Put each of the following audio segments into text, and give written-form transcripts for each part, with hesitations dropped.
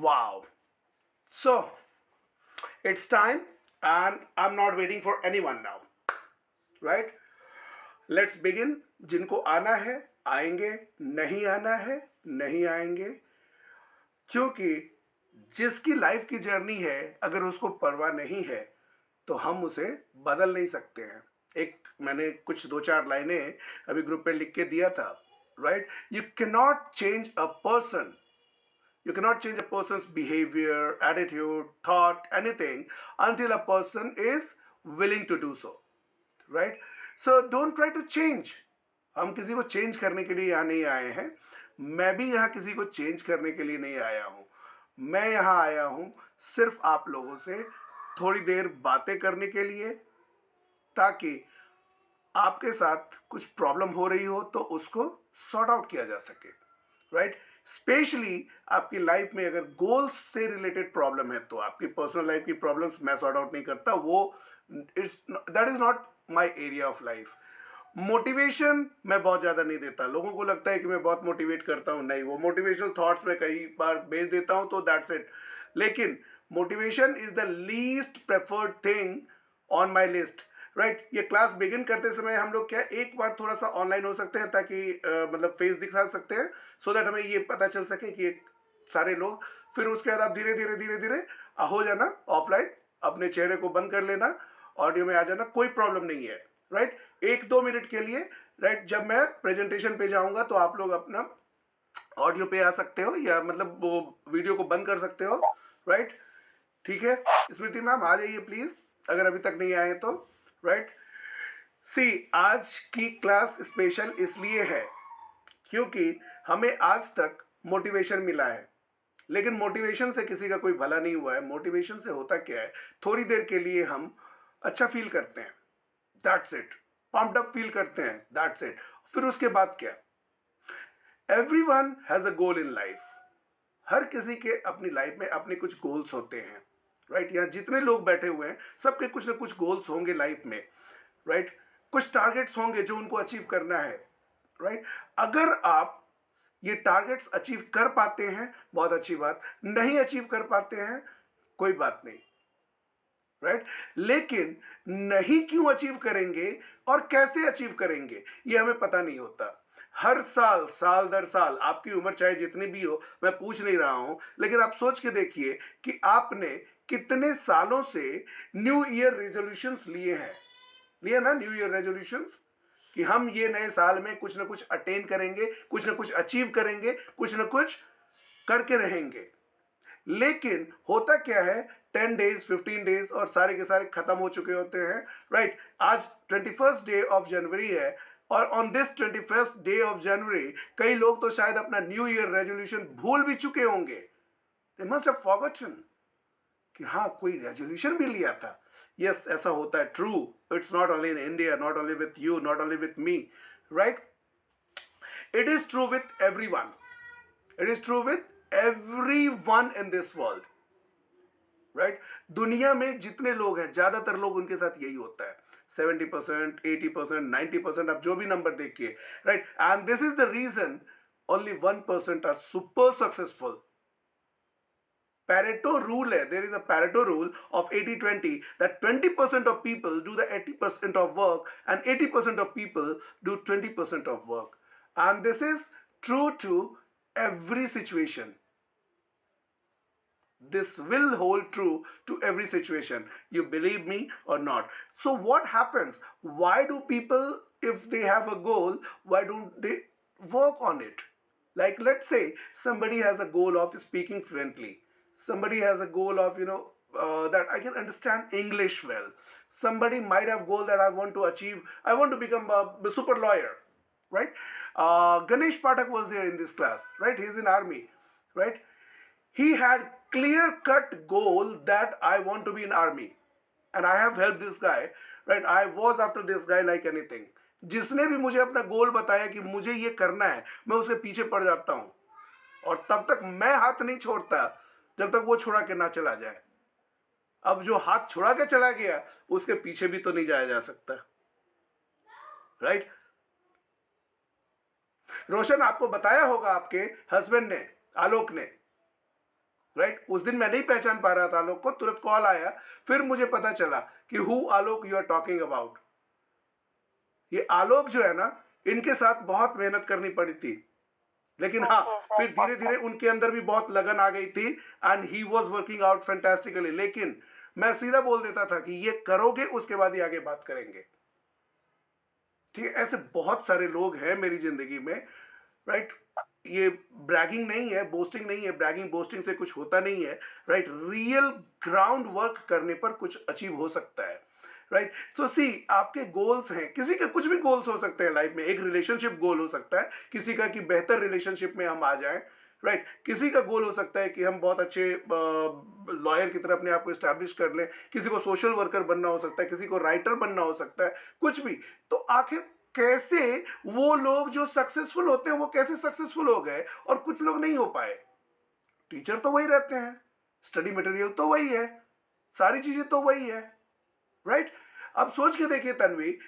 Wow. So, it's time, and I'm not waiting for anyone now. Right? Let's begin. जिनको आना है आएंगे, नहीं आना है नहीं आएंगे, क्योंकि जिसकी लाइफ की जर्नी है अगर उसको परवाह नहीं है तो हम उसे बदल नहीं सकते हैं। एक मैंने कुछ दो चार लाइनें अभी ग्रुप पे लिख के दिया था। Right, you can not change a person, you cannot change a person's behavior, attitude, thought, anything until a person is willing to do so. Right? So don't try to change. हम किसी को change करने के लिए यहाँ नहीं आए हैं। मैं भी यहाँ किसी को चेंज करने के लिए नहीं आया हूँ। मैं यहाँ आया हूँ सिर्फ आप लोगों से थोड़ी देर बातें करने के लिए, ताकि आपके साथ कुछ प्रॉब्लम हो रही हो तो उसको सॉर्ट आउट किया जा सके। राइट? स्पेशली आपकी लाइफ में अगर गोल्स से रिलेटेड प्रॉब्लम है तो आपकी पर्सनल लाइफ की प्रॉब्लम्स मैं सॉर्ट आउट नहीं करता, वो it's that is not my area of life. Motivation मैं बहुत ज़्यादा नहीं देता। लोगों को लगता है कि मैं बहुत मोटिवेट करता हूँ, नहीं, वो मोटिवेशनल थॉट्स मैं कई बार भेज देता हूँ तो दैट्स इट। लेकिन motivation is the least preferred thing on my list. Right, ये क्लास बिगिन करते समय हम लोग क्या एक बार थोड़ा सा ऑनलाइन हो सकते हैं, ताकि मतलब फेस दिखा सकते हैं, सो दैट हमें ये पता चल सके कि सारे लोग। फिर उसके बाद आप धीरे धीरे धीरे धीरे हो जाना ऑफलाइन, अपने चेहरे को बंद कर लेना, ऑडियो में आ जाना, कोई प्रॉब्लम नहीं है। राइट, एक दो मिनट के लिए। राइट, जब मैं प्रेजेंटेशन पे जाऊंगा तो आप लोग अपना ऑडियो पे आ सकते हो, या मतलब वो वीडियो को बंद कर सकते हो। राइट, ठीक है। स्मृति मैम आ जाइए प्लीज, अगर अभी तक नहीं आए तो। राइट, सी आज की क्लास स्पेशल इसलिए है क्योंकि हमें आज तक मोटिवेशन मिला है, लेकिन मोटिवेशन से किसी का कोई भला नहीं हुआ है। मोटिवेशन से होता क्या है, थोड़ी देर के लिए हम अच्छा फील करते हैं, that's it, pumped up feel करते हैं, दैट्स इट। फिर उसके बाद क्या, everyone has a goal in life. हर किसी के अपनी लाइफ में अपने कुछ गोल्स होते हैं। राइट, यहाँ जितने लोग बैठे हुए हैं सबके कुछ ना कुछ गोल्स होंगे लाइफ में। राइट, कुछ टारगेट्स होंगे जो उनको अचीव करना है। राइट, अगर आप ये टारगेट्स अचीव कर पाते हैं बहुत अच्छी बात, नहीं अचीव कर पाते हैं कोई बात नहीं। राइट, लेकिन नहीं क्यों अचीव करेंगे और कैसे अचीव करेंगे ये हमें पता नहीं होता। हर साल, साल दर साल, आपकी उम्र चाहे जितनी भी हो, मैं पूछ नहीं रहा हूं, लेकिन आप सोच के देखिए कि आपने कितने सालों से न्यू ईयर रेजोल्यूशंस लिए हैं। लिए ना न्यू ईयर रेजोल्यूशंस, कि हम ये नए साल में कुछ ना कुछ अटेन करेंगे, कुछ ना कुछ अचीव करेंगे, कुछ ना कुछ करके रहेंगे। लेकिन होता क्या है, 10 डेज 15 डेज और सारे के सारे खत्म हो चुके होते हैं। राइट, आज 21 डे ऑफ जनवरी है, और on this 21 day of January कई लोग तो शायद अपना न्यू ईयर रेजोल्यूशन भूल भी चुके होंगे। दे मस्ट हैव फॉरगॉटन कि हाँ कोई रेजोल्यूशन भी लिया था। यस, ऐसा होता है, true. It's not only in India, not only with you, not only with me. Right, it is true with everyone, it is true with everyone in this world. Right, दुनिया में जितने लोग हैं ज्यादातर लोग उनके साथ यही होता है। 70%, 80%, 90%, आप जो भी नंबर देखिए। Right, and this is the reason only 1% are super successful. Pareto rule है, there is a Pareto rule of 80-20, that 20% of people do the 80% of work and 80% of people do 20% of work, and this is true to every situation. This will hold true to every situation, you believe me or not. So what happens, why do people, if they have a goal, why don't they work on it? Like, let's say somebody has a goal of speaking fluently, somebody has a goal of that I can understand English well. Somebody might have goal that I want to achieve, I want to become a super lawyer. Right, Ganesh Pathak was there in this class. Right, he's in army. Right, he had clear cut goal that I want to be in army, and I have helped this guy. Right, I was after this guy like anything. जिसने भी मुझे अपना गोल बताया कि मुझे ये करना है, मैं उसके पीछे पड़ जाता हूं, और तब तक मैं हाथ नहीं छोड़ता जब तक वो छुड़ा के ना चला जाए। अब जो हाथ छुड़ा के चला गया उसके पीछे भी तो नहीं जाया जा सकता। राइट, रोशन आपको बताया होगा आपके हस्बैंड ने, आलोक ने, राइट। उस दिन मैं नहीं पहचान पा रहा था आलोक को, तुरंत कॉल आया, फिर मुझे पता चला कि who Alok you are talking about. ये आलोक जो है ना, इनके साथ बहुत मेहनत करनी पड़ी थी, लेकिन हाँ, फिर धीरे धीरे उनके अंदर भी बहुत लगन आ गई थी and he was working out fantastically. लेकिन मैं सीधा बोल देता था कि ये करोगे, उसके बाद ही आगे बात करेंगे। ठीक है, ऐसे बहुत सारे लोग हैं मेरी जिंदगी में, राइट। ये ब्रैगिंग नहीं है, बोस्टिंग नहीं है, ब्रैगिंग बोस्टिंग से कुछ होता नहीं है, राइट। रियल ग्राउंड वर्क करने पर कुछ अचीव हो सकता है, राइट। सो सी, आपके गोल्स हैं, किसी के कुछ भी गोल्स हो सकते हैं लाइफ में। एक रिलेशनशिप गोल हो सकता है किसी का कि बेहतर रिलेशनशिप में हम आ जाएं, राइट। किसी का गोल हो सकता है कि हम बहुत अच्छे लॉयर की तरह अपने आप को इस्टेब्लिश कर लें। किसी को सोशल वर्कर बनना हो सकता है, किसी को राइटर बनना हो सकता है, कुछ भी। तो आखिर कैसे वो लोग जो सक्सेसफुल होते हैं वो कैसे सक्सेसफुल हो गए और कुछ लोग नहीं हो पाए? टीचर तो वही रहते हैं, स्टडी मटेरियल तो वही है, सारी चीजें तो वही है, राइट। अब सोच के देखिए तन्वी,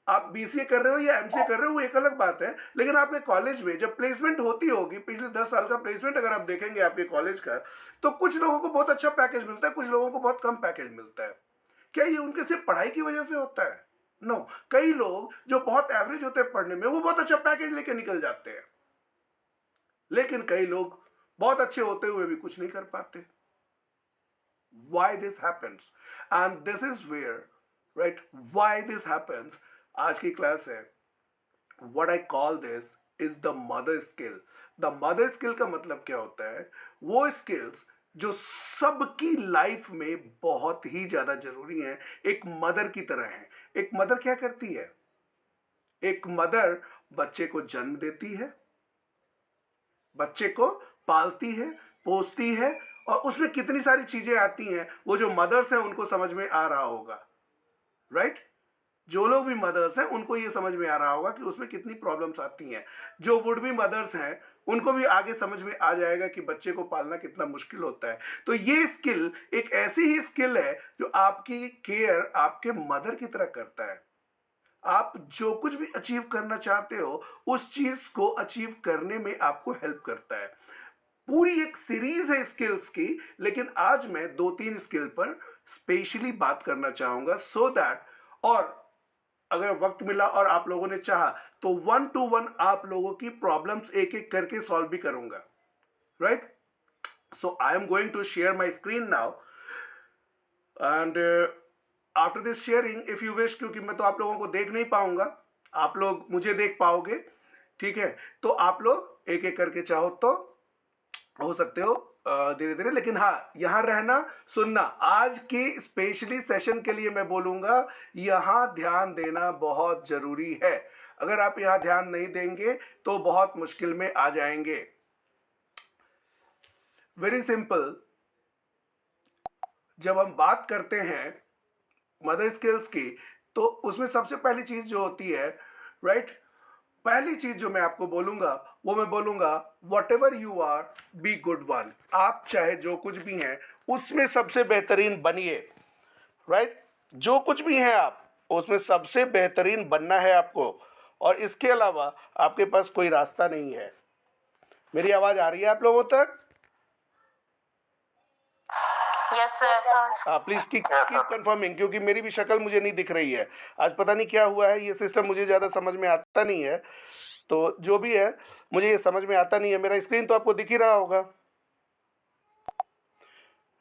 आप बीसीए कर रहे हो या एमसीए कर रहे हो वो एक अलग बात है, लेकिन आपके कॉलेज में जब प्लेसमेंट होती होगी, पिछले 10 साल का प्लेसमेंट अगर आप देखेंगे आपके कॉलेज का, तो कुछ लोगों को बहुत अच्छा पैकेज मिलता है, कुछ लोगों को बहुत कम पैकेज मिलता है। क्या ये उनके सिर्फ पढ़ाई की वजह से होता है? नो। कई लोग जो बहुत एवरेज होते हैं पढ़ने में, वो बहुत अच्छा पैकेज लेके निकल जाते हैं, लेकिन कई लोग बहुत अच्छे होते हुए भी कुछ नहीं कर पाते। Why this happens? And this is where, right, why this happens, आज की क्लास है, what I call this is the mother skill. The mother skill का मतलब क्या होता है? वो स्किल्स जो सबकी लाइफ में बहुत ही ज्यादा जरूरी है, एक मदर की तरह है। एक मदर क्या करती है? एक मदर बच्चे को जन्म देती है, बच्चे को पालती है, पोसती है, और उसमें कितनी सारी चीजें आती हैं, वो जो मदर्स हैं उनको समझ में आ रहा होगा, राइट। जो लोग भी मदर्स हैं उनको ये समझ में आ रहा होगा कि उसमें कितनी प्रॉब्लम्स आती हैं। जो वुड बी मदर्स हैं उनको भी आगे समझ में आ जाएगा कि बच्चे को पालना कितना मुश्किल होता है। तो ये स्किल एक ऐसी ही स्किल है जो आपकी केयर आपके मदर की तरह करता है। आप जो कुछ भी अचीव करना चाहते हो उस चीज को अचीव करने में आपको हेल्प करता है। पूरी एक सीरीज है स्किल्स की, लेकिन आज मैं 2-3 स्किल पर स्पेशली बात करना चाहूंगा, सो दैट, और अगर वक्त मिला और आप लोगों ने चाहा तो 1 to 1 आप लोगों की प्रॉब्लम्स एक एक करके सॉल्व भी करूंगा, right. So I am going to share my screen now and after this sharing if you wish, क्योंकि मैं तो आप लोगों को देख नहीं पाऊंगा, आप लोग मुझे देख पाओगे, ठीक है। तो आप लोग एक एक करके चाहो तो हो सकते हो धीरे धीरे, लेकिन हाँ, यहां रहना, सुनना। आज की स्पेशली सेशन के लिए मैं बोलूंगा, यहां ध्यान देना बहुत जरूरी है। अगर आप यहां ध्यान नहीं देंगे तो बहुत मुश्किल में आ जाएंगे। वेरी सिंपल, जब हम बात करते हैं मदर स्किल्स की, तो उसमें सबसे पहली चीज जो होती है, राइट, पहली चीज जो मैं आपको बोलूंगा वो मैं बोलूंगा, what ever you are be good one. आप चाहे जो कुछ भी हैं उसमें सबसे बेहतरीन बनिए, राइट। जो कुछ भी हैं आप उसमें सबसे बेहतरीन बनना है आपको, और इसके अलावा आपके पास कोई रास्ता नहीं है। मेरी आवाज आ रही है आप लोगों तक? Yes sir. Please keep confirming, क्योंकि मेरी भी शक्ल मुझे नहीं दिख रही है। आज पता नहीं क्या हुआ है, ये सिस्टम मुझे ज़्यादा समझ में आता नहीं है। तो जो भी है मुझे ये समझ में आता नहीं है। मेरा स्क्रीन तो आपको दिख ही रहा होगा,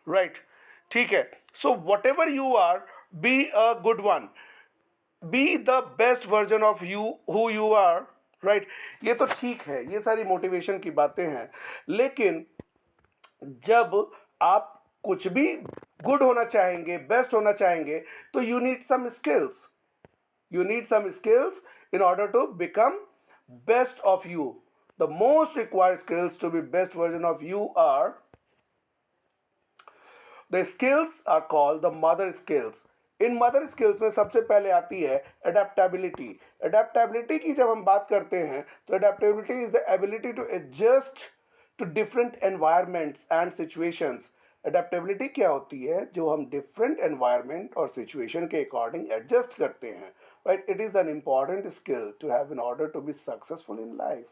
राइट। ठीक है। So whatever you are, be a good one, be the best version of you, who you are, right. ये तो ठीक है, ये सारी मोटिवेशन की बातें हैं, लेकिन जब आप कुछ भी गुड होना चाहेंगे, बेस्ट होना चाहेंगे, तो you need some skills, you need some skills in order to become best of you. The most required skills to be best version of you are, the skills are called the mother skills. In mother skills में सबसे पहले आती है adaptability. Adaptability की जब हम बात करते हैं तो adaptability is the ability to adjust to different environments and situations. Adaptability क्या होती है? जो हम डिफरेंट एनवायरमेंट और सिचुएशन के अकॉर्डिंग एडजस्ट करते हैं, right. It is an important skill to have in order to be successful in life.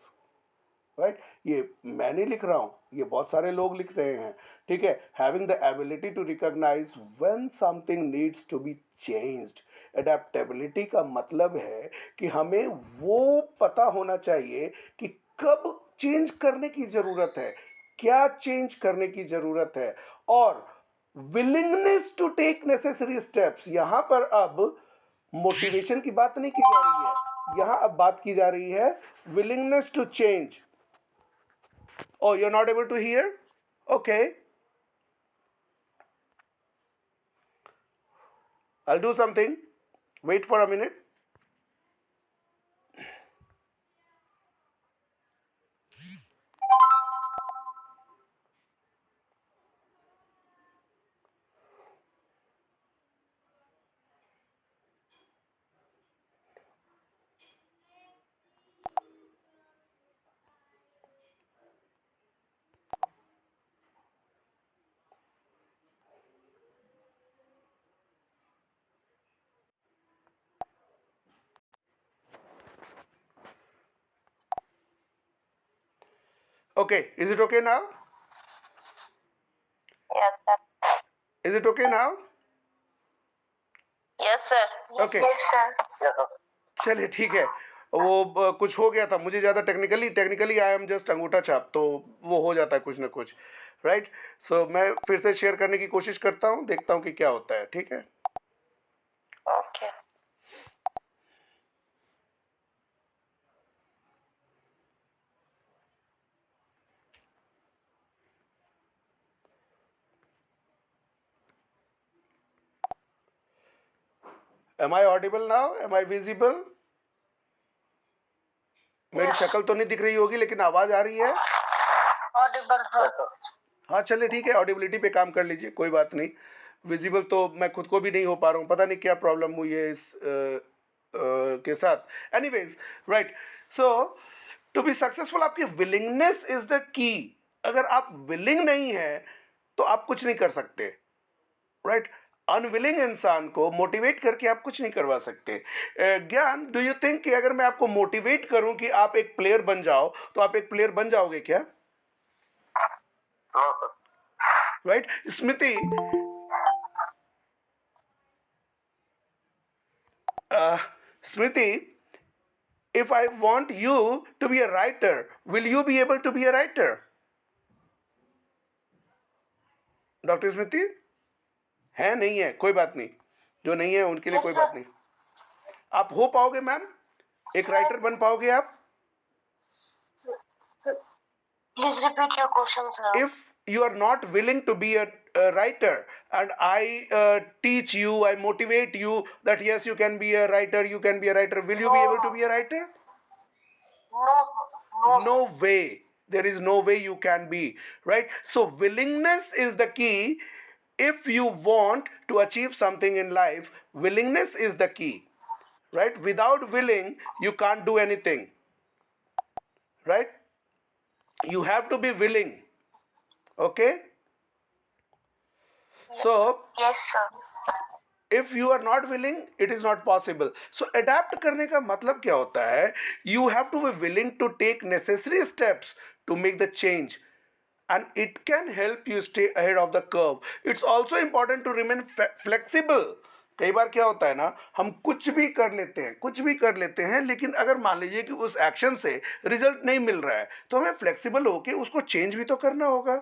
Right, ये मैं नहीं लिख रहा हूँ, ये बहुत सारे लोग लिख रहे हैं, ठीक है। Having the ability to recognise when something needs to be changed. Adaptability का मतलब है कि हमें वो पता होना चाहिए कि कब चेंज करने की जरूरत है, क्या चेंज करने की जरूरत है, और willingness to take necessary steps. यहां पर अब मोटिवेशन की बात नहीं की जा रही है, यहां अब बात की जा रही है willingness to change. Oh, you're not able to hear? Okay, I'll do something. Wait for a minute. Okay, is it okay now? Yes, sir. Is it okay now? Yes, sir. Okay. Yes, sir. Yes, sir. चलिए ठीक है, वो कुछ हो गया था मुझे ज़्यादा टेक्निकली आई एम जस्ट अंगूठा छाप, तो वो हो जाता है कुछ ना कुछ, राइट। सो मैं फिर से शेयर करने की कोशिश करता हूँ, देखता हूँ कि क्या होता है, ठीक है। Okay. Am I audible now? Am I visible? मेरी शक्ल तो नहीं दिख रही होगी, लेकिन आवाज आ रही है। Audible, sir. हाँ चलिए ठीक है, ऑडिबिलिटी पे काम कर लीजिए, कोई बात नहीं। विजिबल तो मैं खुद को भी नहीं हो पा रहा हूँ, पता नहीं क्या प्रॉब्लम हुई है इस के साथ। Anyways, right. So to be successful आपकी विलिंगनेस इज द की। अगर आप विलिंग नहीं है तो आप कुछ नहीं कर सकते, राइट। अनविलिंग इंसान को मोटिवेट करके आप कुछ नहीं करवा सकते। ज्ञान, डू यू थिंक कि अगर मैं आपको मोटिवेट करूं कि आप एक प्लेयर बन जाओ, तो आप एक प्लेयर बन जाओगे क्या? No, sir. Right. Smriti, Smriti, if I want you to be a writer, will you be able to be a writer? Doctor Smriti है, नहीं है, कोई बात नहीं, जो नहीं है उनके लिए कोई बात नहीं। आप हो पाओगे मैम, एक राइटर बन पाओगे आप? Please repeat your question, sir. If you are not willing to be a writer, and I teach you, I motivate you that yes, you can be a writer, you can be a writer, will you be able to be a writer? No, sir. No, sir. No way. There is no way you can be, right? So willingness is the key. If you want to achieve something in life, willingness is the key, right? Without willing, you can't do anything, right? You have to be willing, okay? So Yes, sir. if you are not willing, it is not possible. So adapt करने का मतलब क्या होता है? You have to be willing to take necessary steps to make the change, and it can help you stay ahead of the curve. It's also important to remain flexible. कई बार क्या होता है ना, हम कुछ भी कर लेते हैं, लेकिन अगर मान लीजिए कि उस एक्शन से रिजल्ट नहीं मिल रहा है, तो हमें फ्लेक्सिबल होके उसको चेंज भी तो करना होगा,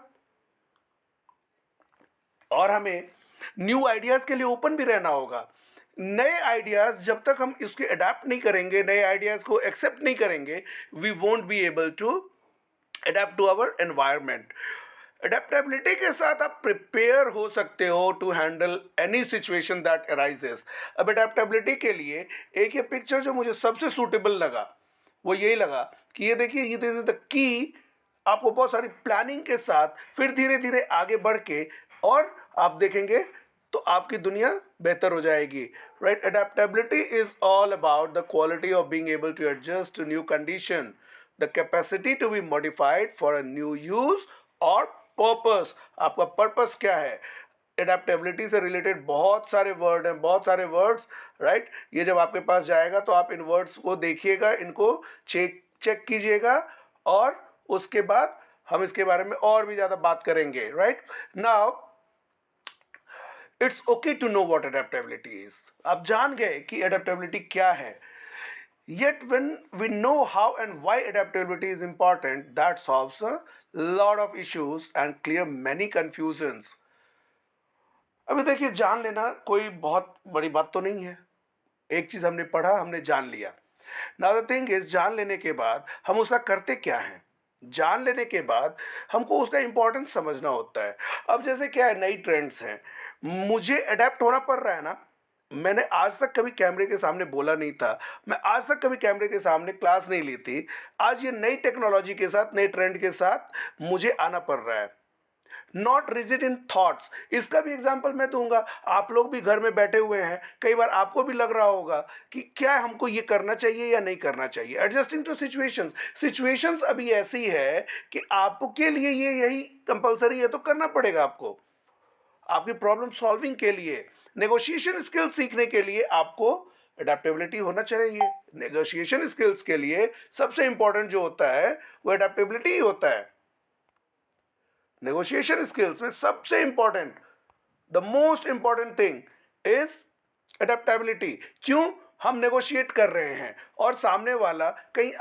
और हमें न्यू आइडियाज के लिए ओपन भी रहना होगा। नए आइडियाज जब तक हम इसके अडेप्ट नहीं करेंगे, नए आइडियाज को एक्सेप्ट नहीं करेंगे, we won't be able to adapt to our environment. Adaptability के साथ आप प्रिपेयर हो सकते हो to handle any situation that arises. अब अडेप्टेबिलिटी के लिए एक ये पिक्चर जो मुझे सबसे सूटेबल लगा, वो यही लगा कि ये देखिए, ये दिस इज द की। आपको बहुत सारी प्लानिंग के साथ फिर धीरे धीरे आगे बढ़ के, और आप देखेंगे तो आपकी दुनिया बेहतर हो जाएगी, right. Adaptability is all about the quality of being able to adjust to new condition, the capacity to be modified for a new use और पर्पस। आपका पर्पस क्या है? एडेप्टेबिलिटी से रिलेटेड बहुत सारे वर्ड हैं, बहुत सारे वर्ड्स, राइट। ये जब आपके पास जाएगा तो आप इन वर्ड्स को देखिएगा, इनको चेक कीजिएगा, और उसके बाद हम इसके बारे में और भी ज़्यादा बात करेंगे. Right now it's okay to know what adaptability is. आप जान गए कि अडेप्टेबिलिटी क्या है. Yet when we know how and why adaptability is important, that solves a lot of issues and clear many confusions. अभी देखिए, जान लेना कोई बहुत बड़ी बात तो नहीं है. एक चीज हमने पढ़ा, हमने जान लिया. नाउ द थिंग इज, जान लेने के बाद हम उसका करते क्या हैं. जान लेने के बाद हमको उसका इंपॉर्टेंस समझना होता है. अब जैसे क्या है, नई ट्रेंड्स हैं, मुझे अडेप्ट होना पड़ रहा है ना. मैंने आज तक कभी कैमरे के सामने बोला नहीं था, मैं आज तक कभी कैमरे के सामने क्लास नहीं ली थी. आज ये नई टेक्नोलॉजी के साथ, नए ट्रेंड के साथ मुझे आना पड़ रहा है. Not rigid in thoughts. इसका भी एग्जाम्पल मैं दूंगा. आप लोग भी घर में बैठे हुए हैं, कई बार आपको भी लग रहा होगा कि क्या हमको ये करना चाहिए या नहीं करना चाहिए. Adjusting to situations. सिचुएशंस अभी ऐसी है कि आपके लिए ये यही कंपलसरी है तो करना पड़ेगा आपको. आपकी प्रॉब्लम सॉल्विंग के लिए, नेगोशिएशन स्किल सीखने के लिए आपको अडेप्टेबिलिटी होना चाहिए. नेगोशिएशन स्किल्स के लिए सबसे इंपॉर्टेंट जो होता है वो अडेप्टेबिलिटी ही होता है. नेगोशिएशन स्किल्स में सबसे important, the most important thing is adaptability. क्यों? हम नेगोशिएट कर रहे हैं और सामने वाला कहीं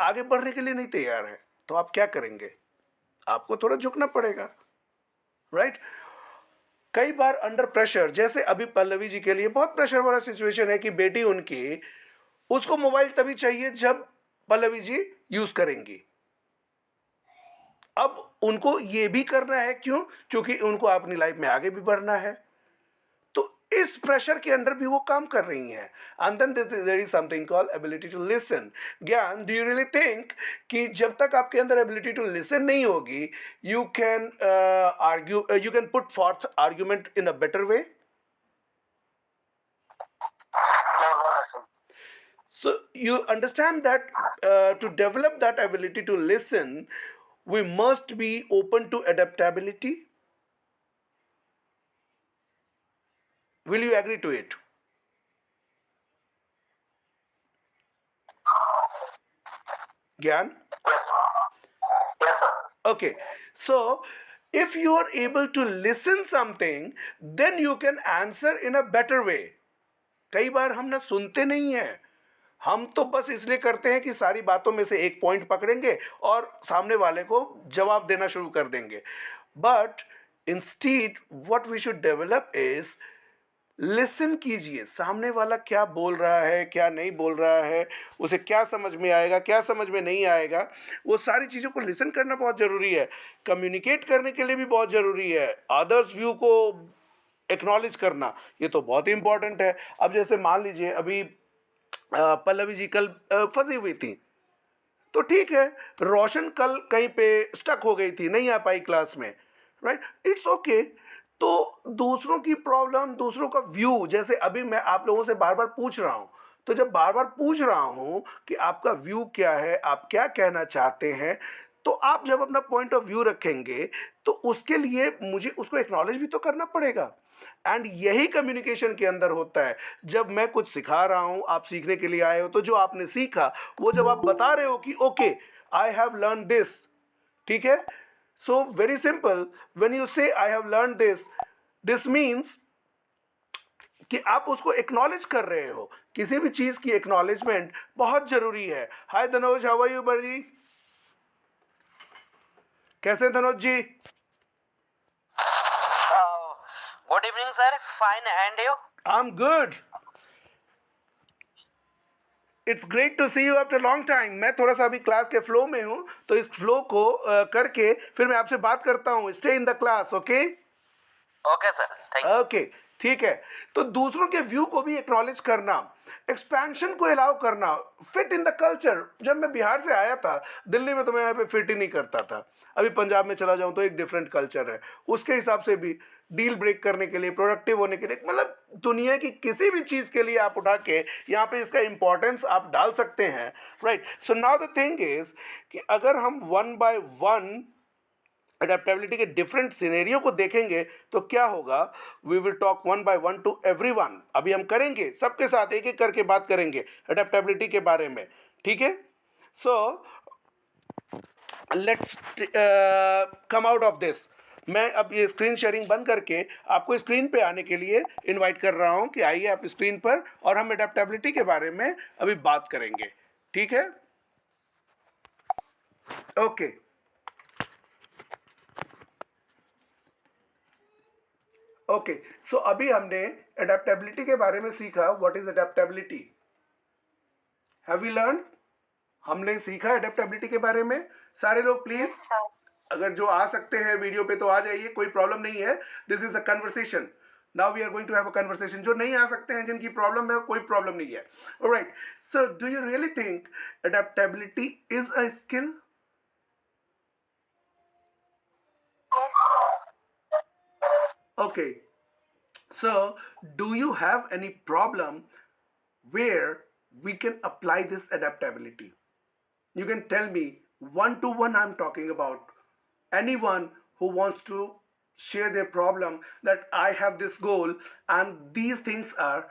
आगे बढ़ने के लिए नहीं तैयार है, तो आप क्या करेंगे? आपको थोड़ा झुकना पड़ेगा. राइट कई बार अंडर प्रेशर, जैसे अभी पल्लवी जी के लिए बहुत प्रेशर वाला सिचुएशन है कि बेटी उनकी, उसको मोबाइल तभी चाहिए जब पल्लवी जी यूज करेंगी. अब उनको ये भी करना है. क्यों? क्योंकि उनको अपनी लाइफ में आगे भी बढ़ना है. तो इस प्रेशर के अंदर भी वो काम कर रही हैं. And then there is something called ability to listen. Gyan, do you really think कि जब तक आपके अंदर एबिलिटी टू लिसन नहीं होगी, you can argue, you can put forth argument in a better way? No, no, Rasul. So you understand that to develop that ability to listen, we must be open to adaptability. Will you agree to it? Gyan? Yes. Yes, sir. Okay. So if you are able to listen something, then you can answer in a better way. कई बार हम ना सुनते नहीं हैं. हम तो बस इसलिए करते हैं कि सारी बातों में से एक पॉइंट पकड़ेंगे और सामने वाले को जवाब देना शुरू कर देंगे. But instead what we should develop is, listen कीजिए. सामने वाला क्या बोल रहा है, क्या नहीं बोल रहा है, उसे क्या समझ में आएगा, क्या समझ में नहीं आएगा, वो सारी चीज़ों को लिसन करना बहुत ज़रूरी है. कम्युनिकेट करने के लिए भी बहुत ज़रूरी है. अदर्स व्यू को एक्नॉलेज करना, ये तो बहुत ही इंपॉर्टेंट है. अब जैसे मान लीजिए अभी पल्लवी जी कल फंसी हुई थी, तो ठीक है, रोशन कल कहीं पे स्टक हो गई थी, नहीं आ पाई क्लास में. Right it's okay. तो दूसरों की प्रॉब्लम, दूसरों का व्यू, जैसे अभी मैं आप लोगों से बार बार पूछ रहा हूँ, तो जब बार बार पूछ रहा हूँ कि आपका व्यू क्या है, आप क्या कहना चाहते हैं, तो आप जब अपना पॉइंट ऑफ व्यू रखेंगे तो उसके लिए मुझे उसको एक्नॉलेज भी तो करना पड़ेगा. एंड यही कम्युनिकेशन के अंदर होता है. जब मैं कुछ सिखा रहा हूँ, आप सीखने के लिए आए हो, तो जो आपने सीखा वो जब आप बता रहे हो कि okay I have learn this, ठीक है. So very simple, when you say I have learn this, this means कि आप उसको एक्नॉलेज कर रहे हो. किसी भी चीज की एक्नॉलेजमेंट बहुत जरूरी है. Hi Dhanoj, how are you buddy? कैसे हैं Dhanoj ji? Good evening, sir. Fine, and you? I'm good. It's great to see you after long time. मैं थोड़ा सा अभी क्लास के फ्लो में हूँ, तो इस फ्लो को करके फिर मैं आपसे बात करता हूँ. Stay in the class, okay? Okay, sir. Thank you. Okay, ठीक है. तो दूसरों के व्यू को भी एक्नॉलेज करना, एक्सपेंशन को अलाउ करना, फिट इन द कल्चर. जब मैं बिहार से आया था, दिल्ली में तो मैं यहाँ पे फिट ही नहीं करता था. अभी पंजाब में चला जाऊँ तो एक डिफरेंट कल्चर है, उसके हिसाब से भी डील ब्रेक करने के लिए, प्रोडक्टिव होने के लिए, मतलब दुनिया की किसी भी चीज़ के लिए आप उठा के यहाँ पे इसका इंपॉर्टेंस आप डाल सकते हैं. Right so now the thing is कि अगर हम वन बाय वन अडेप्टेबिलिटी के डिफरेंट सिनेरियो को देखेंगे तो क्या होगा. We will talk one by one to everyone. अभी हम करेंगे सबके साथ एक एक करके बात करेंगे अडेप्टेबिलिटी के बारे में, ठीक है. So let's come out of this. मैं अब ये स्क्रीन शेयरिंग बंद करके आपको स्क्रीन पे आने के लिए इनवाइट कर रहा हूं कि आइए आप स्क्रीन पर, और हम एडेप्टेबिलिटी के बारे में अभी बात करेंगे। ठीक है, ओके। ओके, सो अभी हमने एडेप्टेबिलिटी के बारे में सीखा। What is adaptability? Have we learn? हमने सीखा एडेप्टेबिलिटी के बारे में। सारे लोग प्लीज, अगर जो आ सकते हैं वीडियो पे तो आ जाइए, कोई प्रॉब्लम नहीं है। This is a conversation. Now we are going to have a conversation. जो नहीं आ सकते हैं, जिनकी प्रॉब्लम है, कोई प्रॉब्लम नहीं है। Alright, so do you really think adaptability is a skill? Okay, so do you have any problem where we can apply this adaptability? You can tell me one to one. I'm talking about anyone who wants to share their problem, that I have this goal and these things are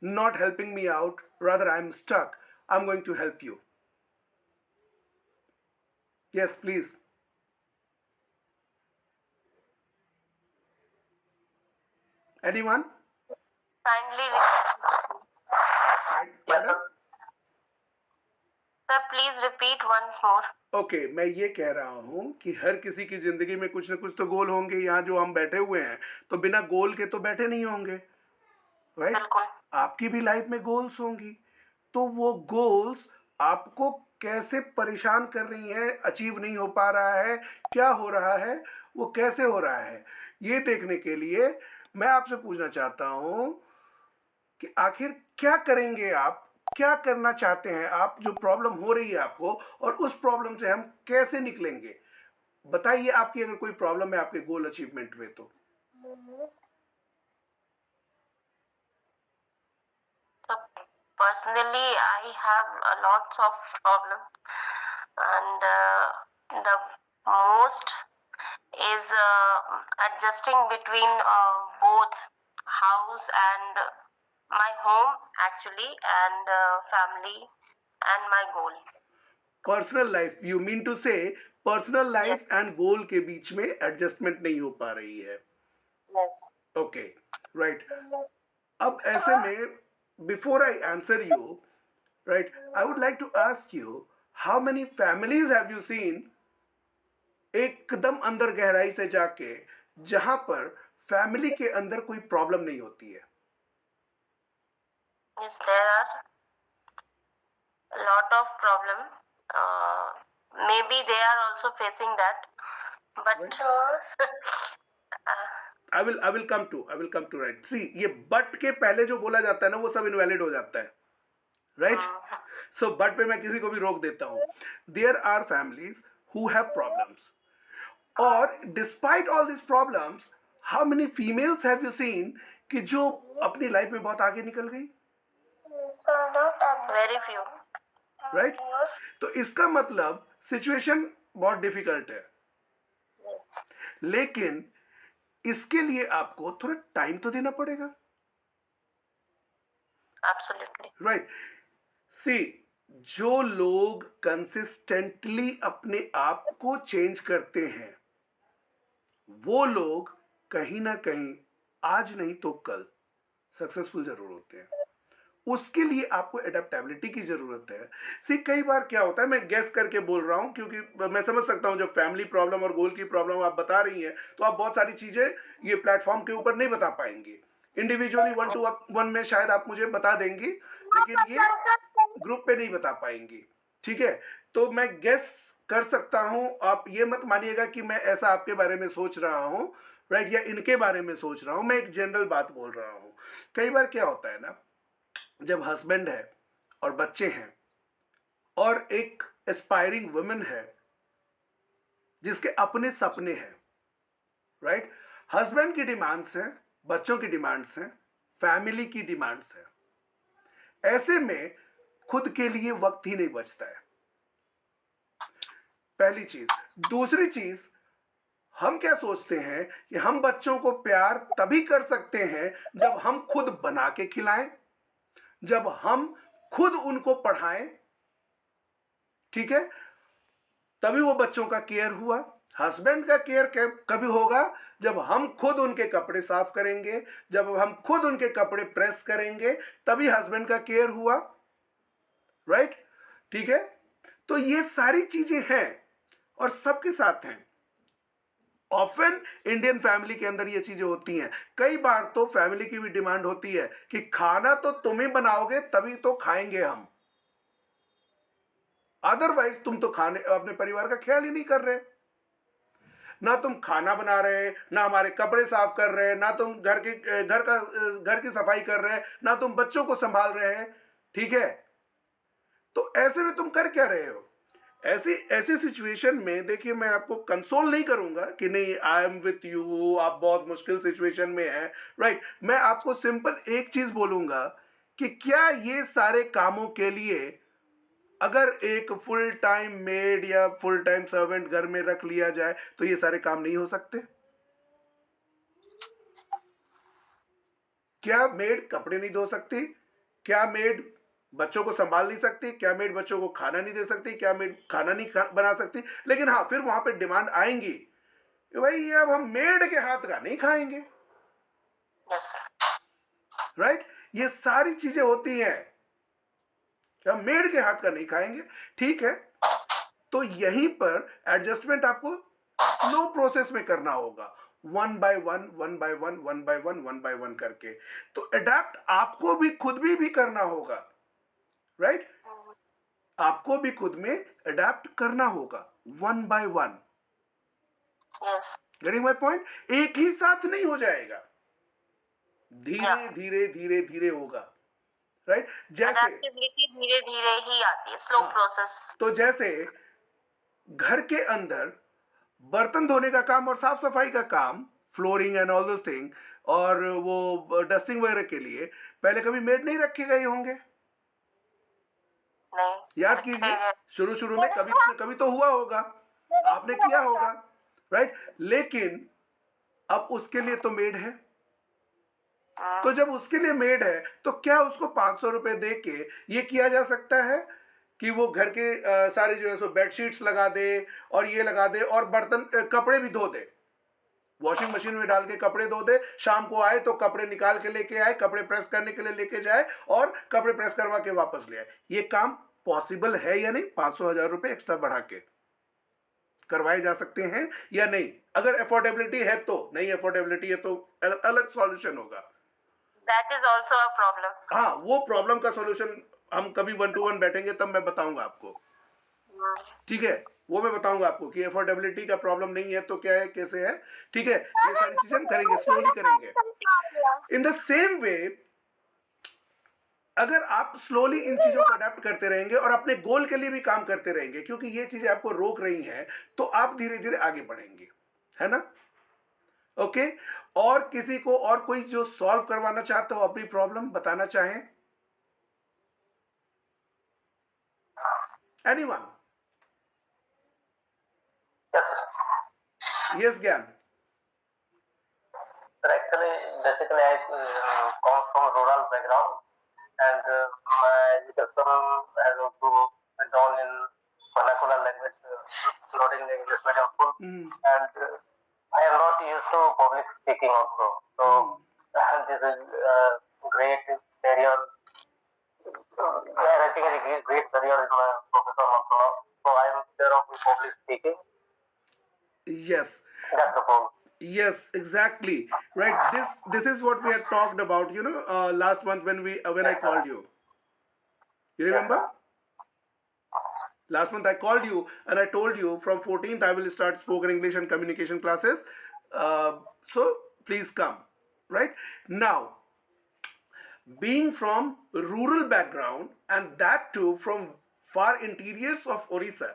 not helping me out, rather I'm stuck. I'm going to help you. Yes, please. Anyone? Kindly Pardon? sir, please repeat once more. Okay, मैं ये कह रहा हूँ कि हर किसी की जिंदगी में कुछ ना कुछ तो गोल होंगे। यहाँ जो हम बैठे हुए हैं, तो बिना गोल के तो बैठे नहीं होंगे, राइट? बिल्कुल। आपकी भी लाइफ में गोल्स होंगी, तो वो गोल्स आपको कैसे परेशान कर रही हैं, अचीव नहीं हो पा रहा है, क्या हो रहा है, वो कैसे हो रहा है, ये देखने के लिए मैं आपसे पूछना चाहता हूँ कि आखिर क्या करेंगे आप, क्या करना चाहते हैं आप, जो प्रॉब्लम हो रही है आपको, और उस प्रॉब्लम से हम कैसे निकलेंगे? बताइए, आपकी अगर कोई प्रॉब्लम है आपके गोल अचीवमेंट में तो। So personally, I have lots of problems, and the most is adjusting between both house and my home actually, and family and my goal. Personal life, you mean to say personal life and goal के बीच में adjustment नहीं हो पा रही है। Yes. Okay, right. अब ऐसे में, before I answer you, right, I would like to ask you, how many families have you seen, एकदम अंदर गहराई से जाके, जहां पर फैमिली के अंदर कोई प्रॉब्लम नहीं होती है? Yes, there are a lot of problem. Maybe they are also facing that, but I will come to write. See, ये बट के पहले जो बोला जाता है ना, वो सब इनवैलिड हो जाता है, राइट? सो बट पे मैं किसी को भी रोक देता हूं। There are families who have problems, और despite all this problems, how many females have you seen कि जो अपनी लाइफ में बहुत आगे निकल गई? very few. राइट? तो इसका मतलब सिचुएशन बहुत डिफिकल्ट है, लेकिन इसके लिए आपको थोड़ा टाइम तो देना पड़ेगा, Absolutely. राइट? सी, जो लोग कंसिस्टेंटली अपने आप को चेंज करते हैं, वो लोग कहीं ना कहीं आज नहीं तो कल सक्सेसफुल जरूर होते हैं। उसके लिए आपको एडेप्टेबिलिटी की जरूरत है। सी, कई बार क्या होता है, मैं गेस करके बोल रहा हूं, क्योंकि मैं समझ सकता हूं जब फैमिली प्रॉब्लम और गोल की प्रॉब्लम आप बता रही हैं, तो आप बहुत सारी चीजें ये प्लेटफॉर्म के ऊपर नहीं बता पाएंगी। इंडिविजुअली वन टू वन में शायद आप मुझे बता देंगी, लेकिन ये ग्रुप पे नहीं बता पाएंगी, ठीक है? तो मैं गेस कर सकता हूं, आप ये मत मानिएगा कि मैं ऐसा आपके बारे में सोच रहा हूं, राइट, या इनके बारे में सोच रहा हूं। मैं एक जनरल बात बोल रहा हूं। कई बार क्या होता है ना, जब हस्बैंड है और बच्चे हैं, और एक एस्पायरिंग वुमेन है जिसके अपने सपने हैं, राइट? हस्बैंड की डिमांड्स हैं, बच्चों की डिमांड्स हैं, फैमिली की डिमांड्स हैं। ऐसे में खुद के लिए वक्त ही नहीं बचता है, पहली चीज। दूसरी चीज, हम क्या सोचते हैं कि हम बच्चों को प्यार तभी कर सकते हैं जब हम खुद बना के खिलाएं, जब हम खुद उनको पढ़ाएं, ठीक है? तभी वो बच्चों का केयर हुआ। हस्बैंड का केयर कभी होगा जब हम खुद उनके कपड़े साफ करेंगे, जब हम खुद उनके कपड़े प्रेस करेंगे, तभी हस्बैंड का केयर हुआ, राइट? ठीक है, तो ये सारी चीजें हैं और सबके साथ हैं। ऑफन इंडियन फैमिली के अंदर ये चीजें होती हैं। कई बार तो फैमिली की भी डिमांड होती है कि खाना तो तुम ही बनाओगे तभी तो खाएंगे हम, अदरवाइज तुम तो खाने अपने परिवार का ख्याल ही नहीं कर रहे। ना तुम खाना बना रहे, ना हमारे कपड़े साफ कर रहे, ना तुम घर की सफाई कर रहे, ना तुम बच्चों को संभाल रहे हैं। ठीक है, तो ऐसे में तुम कर क्या रहे हो? ऐसी ऐसी सिचुएशन में देखिए, मैं आपको कंसोल नहीं करूंगा कि नहीं आई एम विथ यू, आप बहुत मुश्किल सिचुएशन में हैं, राइट? मैं आपको सिंपल एक चीज बोलूंगा कि क्या ये सारे कामों के लिए अगर एक फुल टाइम मेड या फुल टाइम सर्वेंट घर में रख लिया जाए तो ये सारे काम नहीं हो सकते? क्या मेड कपड़े नहीं धो सकती? क्या मेड बच्चों को संभाल नहीं सकती? क्या मेड बच्चों को खाना नहीं दे सकती? क्या मेड खाना नहीं बना सकती? लेकिन हाँ, फिर वहां पे डिमांड आएंगी कि भाई ये अब हम मेड के हाथ का नहीं खाएंगे, Yes. राइट? ये सारी चीजें होती हैं कि हम मेड के हाथ का नहीं खाएंगे। ठीक है, तो यहीं पर एडजस्टमेंट आपको स्लो प्रोसेस में करना होगा, one by one, one by one, one by one, one by one करके। तो अडेप्ट आपको भी खुद भी करना होगा, राइट? आपको भी खुद में अडेप्ट करना होगा, one by one. Yes. Getting my point? एक ही साथ नहीं हो जाएगा, धीरे Yeah. धीरे धीरे धीरे होगा, राइट? जैसे Adaptability धीरे धीरे ही आती है, स्लो हाँ, प्रोसेस। तो जैसे घर के अंदर बर्तन धोने का काम और साफ सफाई का काम, flooring and all those thing, और वो डस्टिंग वगैरह के लिए पहले कभी मेड नहीं रखे गए होंगे? नहीं, याद रखे कीजिए, हैं। शुरू शुरू में कभी न कभी तो हुआ होगा, आपने किया होगा, राइट? लेकिन अब उसके लिए तो मेड है। तो जब उसके लिए मेड है तो क्या उसको 500 रुपए दे के ये किया जा सकता है कि वो घर के सारे जो है सो बेडशीट्स लगा दे और ये लगा दे और बर्तन कपड़े भी धो दे, वॉशिंग मशीन में डाल के कपड़े धो दे, शाम को आए तो कपड़े निकाल के लेके आए, कपड़े प्रेस करने के लिए लेके जाए और कपड़े प्रेस करवा के वापस ले आए? ये काम पॉसिबल है या नहीं? 500,000 रुपए एक्स्ट्रा बढ़ा के करवाए जा सकते हैं या नहीं? अगर अफोर्डेबिलिटी है तो, नहीं अफोर्डेबिलिटी है तो अलग सॉल्यूशन होगा। That is also a problem. हाँ, वो प्रॉब्लम का सॉल्यूशन हम कभी 1 to 1 बैठेंगे तब मैं बताऊंगा आपको, ठीक है? वो मैं बताऊंगा आपको कि अफोर्डेबिलिटी का प्रॉब्लम नहीं है तो क्या है, कैसे है, ठीक है? ये सारी चीजें हम करेंगे, स्लोली करेंगे। इन द सेम वे, अगर आप स्लोली इन चीजों को अडेप्ट करते रहेंगे और अपने गोल के लिए भी काम करते रहेंगे, क्योंकि ये चीजें आपको रोक रही हैं, तो आप धीरे धीरे आगे बढ़ेंगे, है ना? ओके, और किसी को और कोई जो सॉल्व करवाना चाहते हो, अपनी प्रॉब्लम बताना चाहें? एनीवन? यस ज्ञान? Sir, actually, basically, I come from rural background, and my education has also done in vernacular language, not in English medium school, and I am not used to public speaking also. So this is great barrier. I think it's a great barrier in my profession also. So I am scared of public speaking. Yes. That's the problem. Yes, exactly. Right. This is what we had talked about, last month when I called you. You remember? Last month I called you and I told you from 14th I will start spoken English and communication classes. So please come. Right? Now, being from rural background and that too from far interiors of Orissa,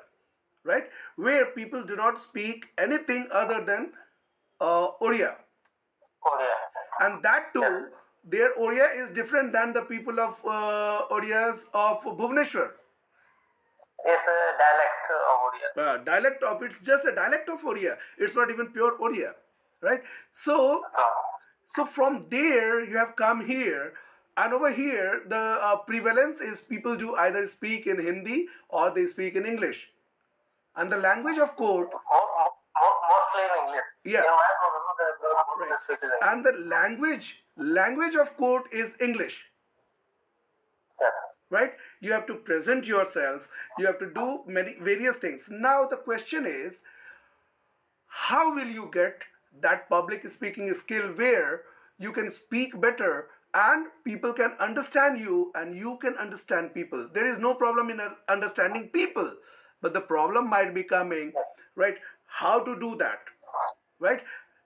right? Where people do not speak anything other than Oriya. Oh yeah. And that too, their Oriya is different than the people of Oriyas of Bhubaneswar. It's a dialect of Oriya. Dialect of, it's just a dialect of Oriya. It's not even pure Oriya, right? So from there you have come here, and over here the prevalence is people do either speak in Hindi or they speak in English. And the language of court, Mostly in English. yeah, In my program, the right. mostly speak is And English. the language of court is English, Yes. right? You have to present yourself, you have to do many various things. Now the question is, how will you get that public speaking skill where you can speak better and people can understand you and you can understand people? There is no problem in understanding people, but the problem might be coming, right? How to do that, right?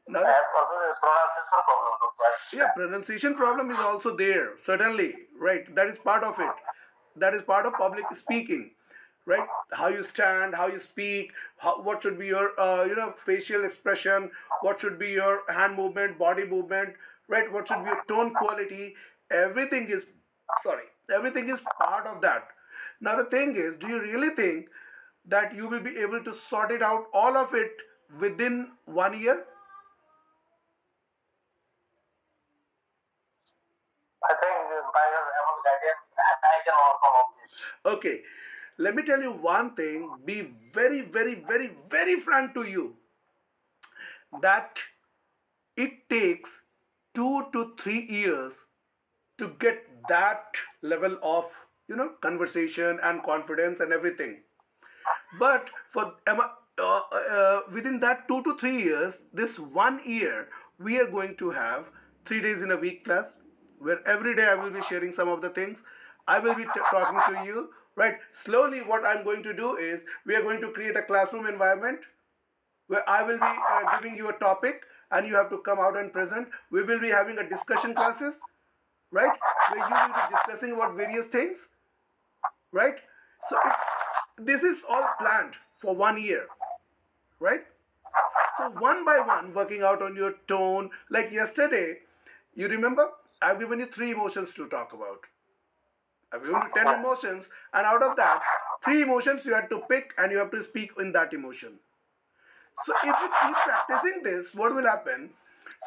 Now And also the pronunciation problem too, right? yeah, pronunciation problem is also there, certainly, right? That is part of it. That is part of public speaking, right? How you stand, how you speak, what should be your facial expression, what should be your hand movement, body movement, right? What should be your tone quality? Everything is, sorry, everything is part of that. Now the thing is, do you really think that you will be able to sort it out all of it within 1 year? I think by your able guidance, I can overcome all this. Okay, let me tell you one thing, be very, very, very, very frank to you, that it takes 2 to 3 years to get that level of conversation and confidence and everything. But for within that 2 to 3 years, this 1 year, we are going to have 3 days in a week class where every day I will be sharing some of the things. I will be talking to you, right? Slowly, what I'm going to do is we are going to create a classroom environment where I will be giving you a topic and you have to come out and present. We will be having a discussion classes, right? Where you will be discussing about various things, right? So this is all planned for 1 year, right? So one by one, working out on your tone. Like yesterday, you remember I've given you three emotions to talk about. I've given you 10 emotions, and out of that, three emotions you have to pick and you have to speak in that emotion. So if you keep practicing this, what will happen?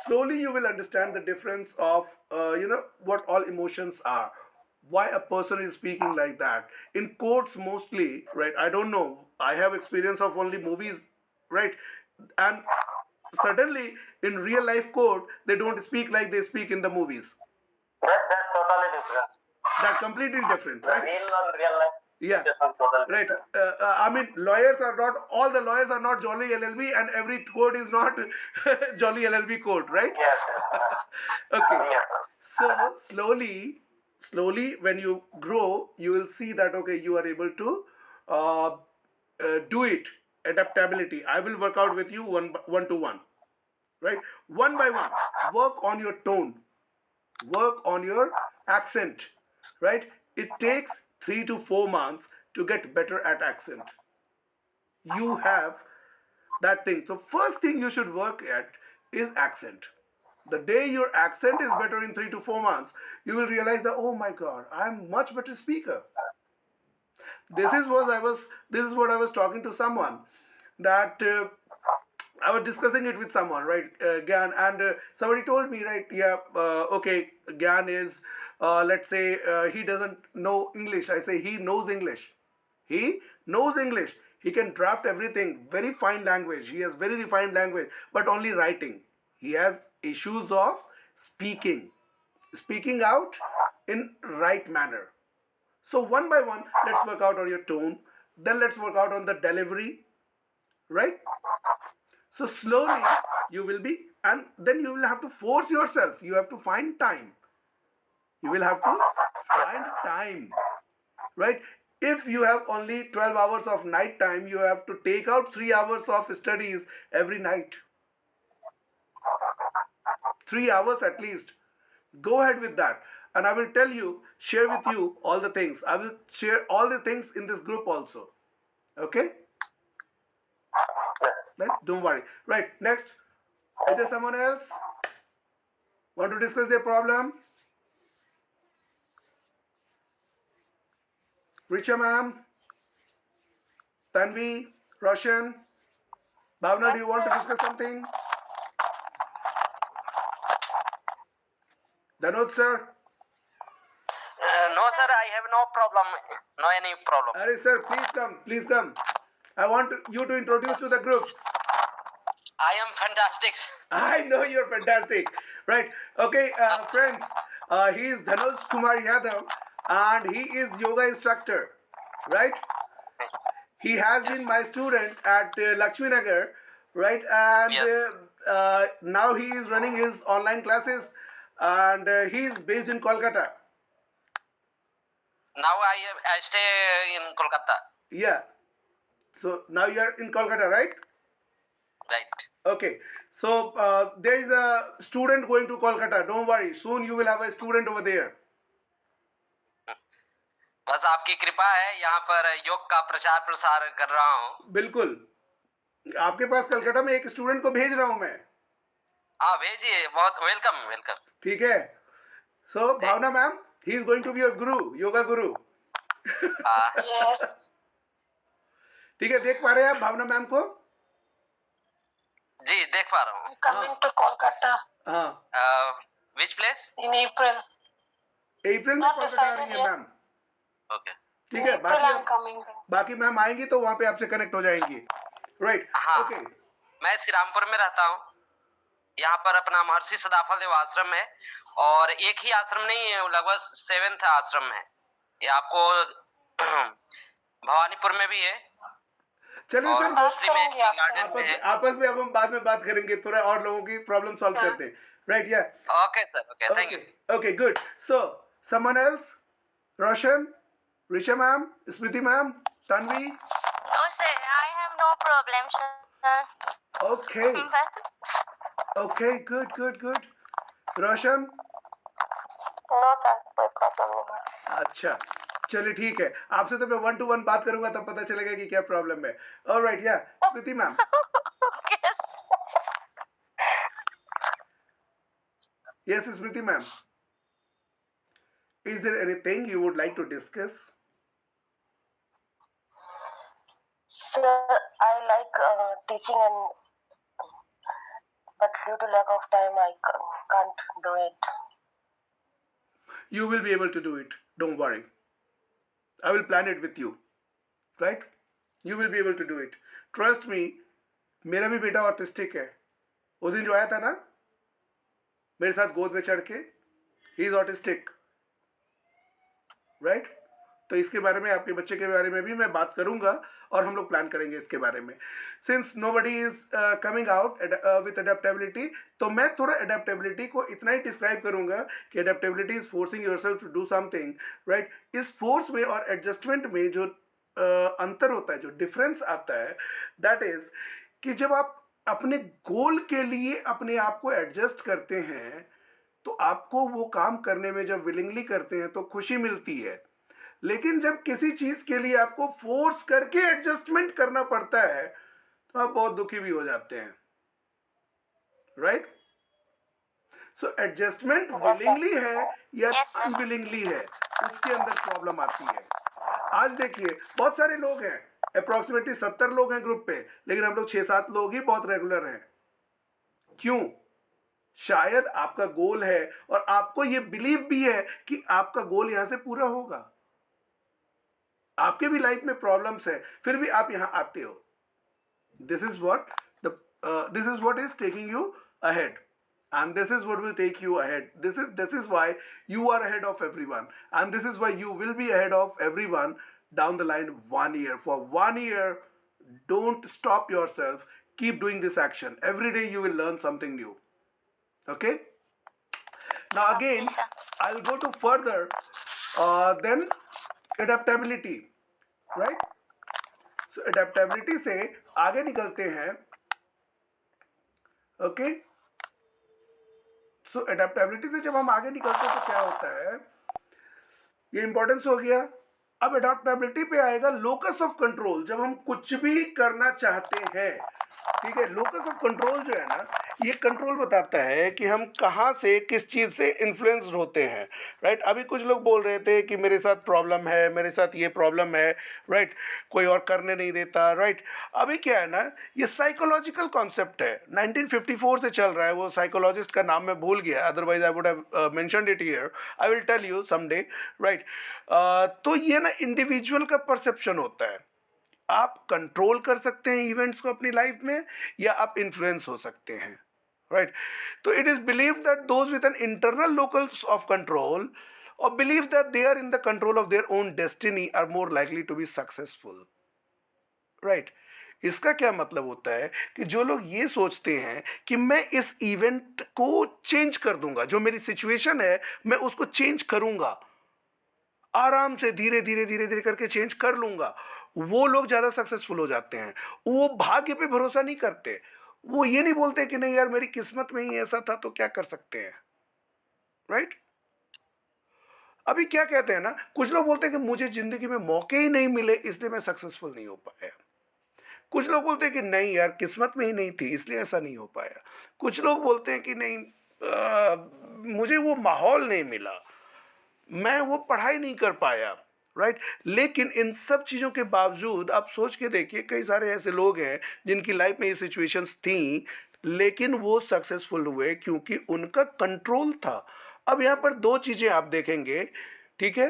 Slowly you will understand the difference of what all emotions are. Why a person is speaking like that. In quotes mostly, right? I don't know. I have experience of only movies, right? And suddenly in real life quote, they don't speak like they speak in the movies. That's totally different. That completely different, The right? real and real life Yeah, situation totally right. different. I mean, lawyers are not all the lawyers are not Jolly LLB, and every code is not Jolly LLB code, right? Yes, yes. Okay. Yes, So slowly, when you grow, you will see that okay, you are able to uh, do it. Adaptability. I will work out with you one to one, right? One by one. Work on your tone, work on your accent, right? It takes 3 to 4 months to get better at accent. You have that thing. So first thing you should work at is accent. The day your accent is better in 3 to 4 months, you will realize that oh my god, I'm much better speaker. This is what I was talking to someone, that I was discussing it with someone, right, Gyan, and somebody told me, right, yeah, okay, Gyan is, let's say, he doesn't know English. I say he knows English. He knows English. He can draft everything, very fine language. He has very refined language, but only writing. He has issues of speaking out in right manner. So one by one, let's work out on your tone. Then let's work out on the delivery, right? So slowly you will be, and then you will have to force yourself. You have to find time. You will have to find time, right? If you have only 12 hours of night time, you have to take out 3 hours of studies every night. 3 hours at least. Go ahead with that. And I will tell you, share with you all the things. I will share all the things in this group also. Okay? yes. Right? Don't worry. Right, next. Is there someone else? Want to discuss their problem? Richa ma'am, Tanvi, Roshan, Bhavna, do you want to discuss something? Danod sir? No, sir, I have no problem. No any problem. Ari sir, please come, please come. I want you to introduce to the group. I am fantastic. I know you're fantastic. Right. Okay, friends. He is Dhanush Kumar Yadav and he is yoga instructor. Right. He has been my student at Lakshmi Nagar. Right. And Yes. now he is running his online classes and he is based in Kolkata. Now I stay in Kolkata. Yeah. So now you are in Kolkata, right? Right. Okay. So there is a student going to Kolkata. Don't worry. Soon you will have a student over there. बस आपकी कृपा है, यहाँ पर योग का प्रचार प्रसार कर रहा हूँ। बिल्कुल। आपके पास कलकत्ता में एक स्टूडेंट को भेज रहा हूं मैं। हाँ भेजिए, बहुत वेलकम वेलकम। ठीक है। So Bhavna ma'am, he is going to be your guru, yoga Guru. Yes. ठीक है, देख पा रहे हैं आप भावना मैम को? जी देख पा रहा हूँ। Coming to Kolkata हाँ। Which place? in April. अप्रैल में Not कोलकाता आ रही decided है yet. मैम। ओके। ठीक In है, April I'm coming. बाकी मैम आएंगी तो वहां पे आपसे कनेक्ट हो जाएंगी। राइट। हाँ। ओके। मैं श्री रामपुर में रहता हूँ। यहाँ पर अपना महर्षि सदाफल देव आश्रम है और एक ही आश्रम नहीं है, लगभग 7th आश्रम है। ये आपको भवानीपुर में भी है। चलिए और सर, दूसरी में करेंगे आपसे। गार्डन में है। आपस में अब हम बाद में बात करेंगे, थोड़ा और लोगों की प्रॉब्लम सॉल्व करते हैं। राइट, या okay sir, okay, thank you. Okay, good. So, someone else? Roshan, Risha ma'am, Smriti ma'am, Tanvi. No, sir, I have no problem, sir. Okay, But okay, good. Roshan, No sir, कोई problem नहीं है। अच्छा, चलिए ठीक है। आपसे तो मैं 1 to 1 बात करूंगा तब पता चलेगा कि क्या प्रॉब्लम है। Alright, yeah, Smriti ma'am. okay, Yes, Smriti ma'am. Is there anything you would like to discuss? Sir, I like teaching but due to lack of time I can't do it. You will be able to do it. Don't worry. I will plan it with you. Right? You will be able to do it. Trust me. मेरा भी बेटा autistic है। वो दिन जो आया था ना मेरे साथ गोद में चढ़ के, ही इज ऑटिस्टिक। राइट? तो इसके बारे में, आपके बच्चे के बारे में भी मैं बात करूंगा और हम लोग प्लान करेंगे इसके बारे में। Since nobody is coming out with adaptability, तो मैं थोड़ा अडेप्टेबिलिटी को इतना ही डिस्क्राइब करूंगा कि adaptability is forcing yourself to do something. Right? इस फोर्स में और एडजस्टमेंट में जो अंतर होता है, जो डिफरेंस आता है, दैट इज कि जब आप अपने गोल के लिए अपने आप को एडजस्ट करते हैं तो आपको वो काम करने में जब विलिंगली करते हैं तो खुशी मिलती है। लेकिन जब किसी चीज के लिए आपको फोर्स करके एडजस्टमेंट करना पड़ता है तो आप बहुत दुखी भी हो जाते हैं। राइट? सो एडजस्टमेंट विलिंगली है या Yes, sir. अनविलिंगली है, उसके अंदर प्रॉब्लम आती है। आज देखिए, बहुत सारे लोग हैं, अप्रोक्सीमेटली 70 लोग हैं ग्रुप पे, लेकिन हम लोग 6-7 लोग ही बहुत रेगुलर हैं। क्यों? शायद आपका गोल है और आपको ये बिलीव भी है कि आपका गोल यहां से पूरा होगा। आपके भी लाइफ में प्रॉब्लम्स है, फिर भी आप यहां आते हो। This is what is taking you ahead, and this is what will take you ahead. This is why you are ahead of everyone, and this is why you will be ahead of everyone down the line 1 year. For 1 year, don't stop yourself. Keep doing this action. Every day you will learn something new. Okay? Now again, Okay, sir. I'll go to further. Then adaptability, right? So adaptability से आगे निकलते हैं. Okay? सो adaptability से जब हम आगे निकलते हैं तो क्या होता है, ये इंपॉर्टेंस हो गया। अब एडेप्टेबिलिटी पे आएगा लोकस ऑफ कंट्रोल। जब हम कुछ भी करना चाहते हैं, ठीक है, लोकस ऑफ कंट्रोल जो है ना, ये कंट्रोल बताता है कि हम कहाँ से, किस चीज़ से इन्फ्लुएंस्ड होते हैं। राइट? अभी कुछ लोग बोल रहे थे कि मेरे साथ प्रॉब्लम है, मेरे साथ ये प्रॉब्लम है। राइट? कोई और करने नहीं देता। राइट? अभी क्या है ना, ये साइकोलॉजिकल कॉन्सेप्ट है, 1954 से चल रहा है। वो साइकोलॉजिस्ट का नाम मैं भूल गया, otherwise I would have mentioned it here. I will tell you someday. Right? तो ये ना इंडिविजुअल का परसेप्शन होता है। आप कंट्रोल कर सकते हैं इवेंट्स को अपनी लाइफ में, या आप इन्फ्लुएंस हो सकते हैं, राइट? तो it is believe that those with an internal locus of control और believe that they are in the control of their own destiny are more likely to be successful, right? इसका क्या मतलब होता है कि जो लोग ये सोचते हैं कि मैं इस इवेंट को चेंज कर दूंगा, जो मेरी सिचुएशन है मैं उसको चेंज करूंगा, आराम से धीरे धीरे धीरे धीरे करके चेंज कर लूंगा, वो लोग ज्यादा सक्सेसफुल हो जाते हैं। वो भाग्य पे भरोसा नहीं करते, वो ये नहीं बोलते कि नहीं यार मेरी किस्मत में ही ऐसा था तो क्या कर सकते हैं, राइट? अभी क्या कहते हैं ना, कुछ लोग बोलते हैं कि मुझे जिंदगी में मौके ही नहीं मिले इसलिए मैं सक्सेसफुल नहीं हो पाया। कुछ लोग बोलते हैं कि नहीं यार किस्मत में ही नहीं थी इसलिए ऐसा नहीं हो पाया। कुछ लोग बोलते हैं कि नहीं मुझे वो माहौल नहीं मिला, मैं वो पढ़ाई नहीं कर पाया, राइट? लेकिन इन सब चीज़ों के बावजूद आप सोच के देखिए, कई सारे ऐसे लोग हैं जिनकी लाइफ में ये सिचुएशंस थी लेकिन वो सक्सेसफुल हुए क्योंकि उनका कंट्रोल था। अब यहाँ पर दो चीज़ें आप देखेंगे, ठीक है?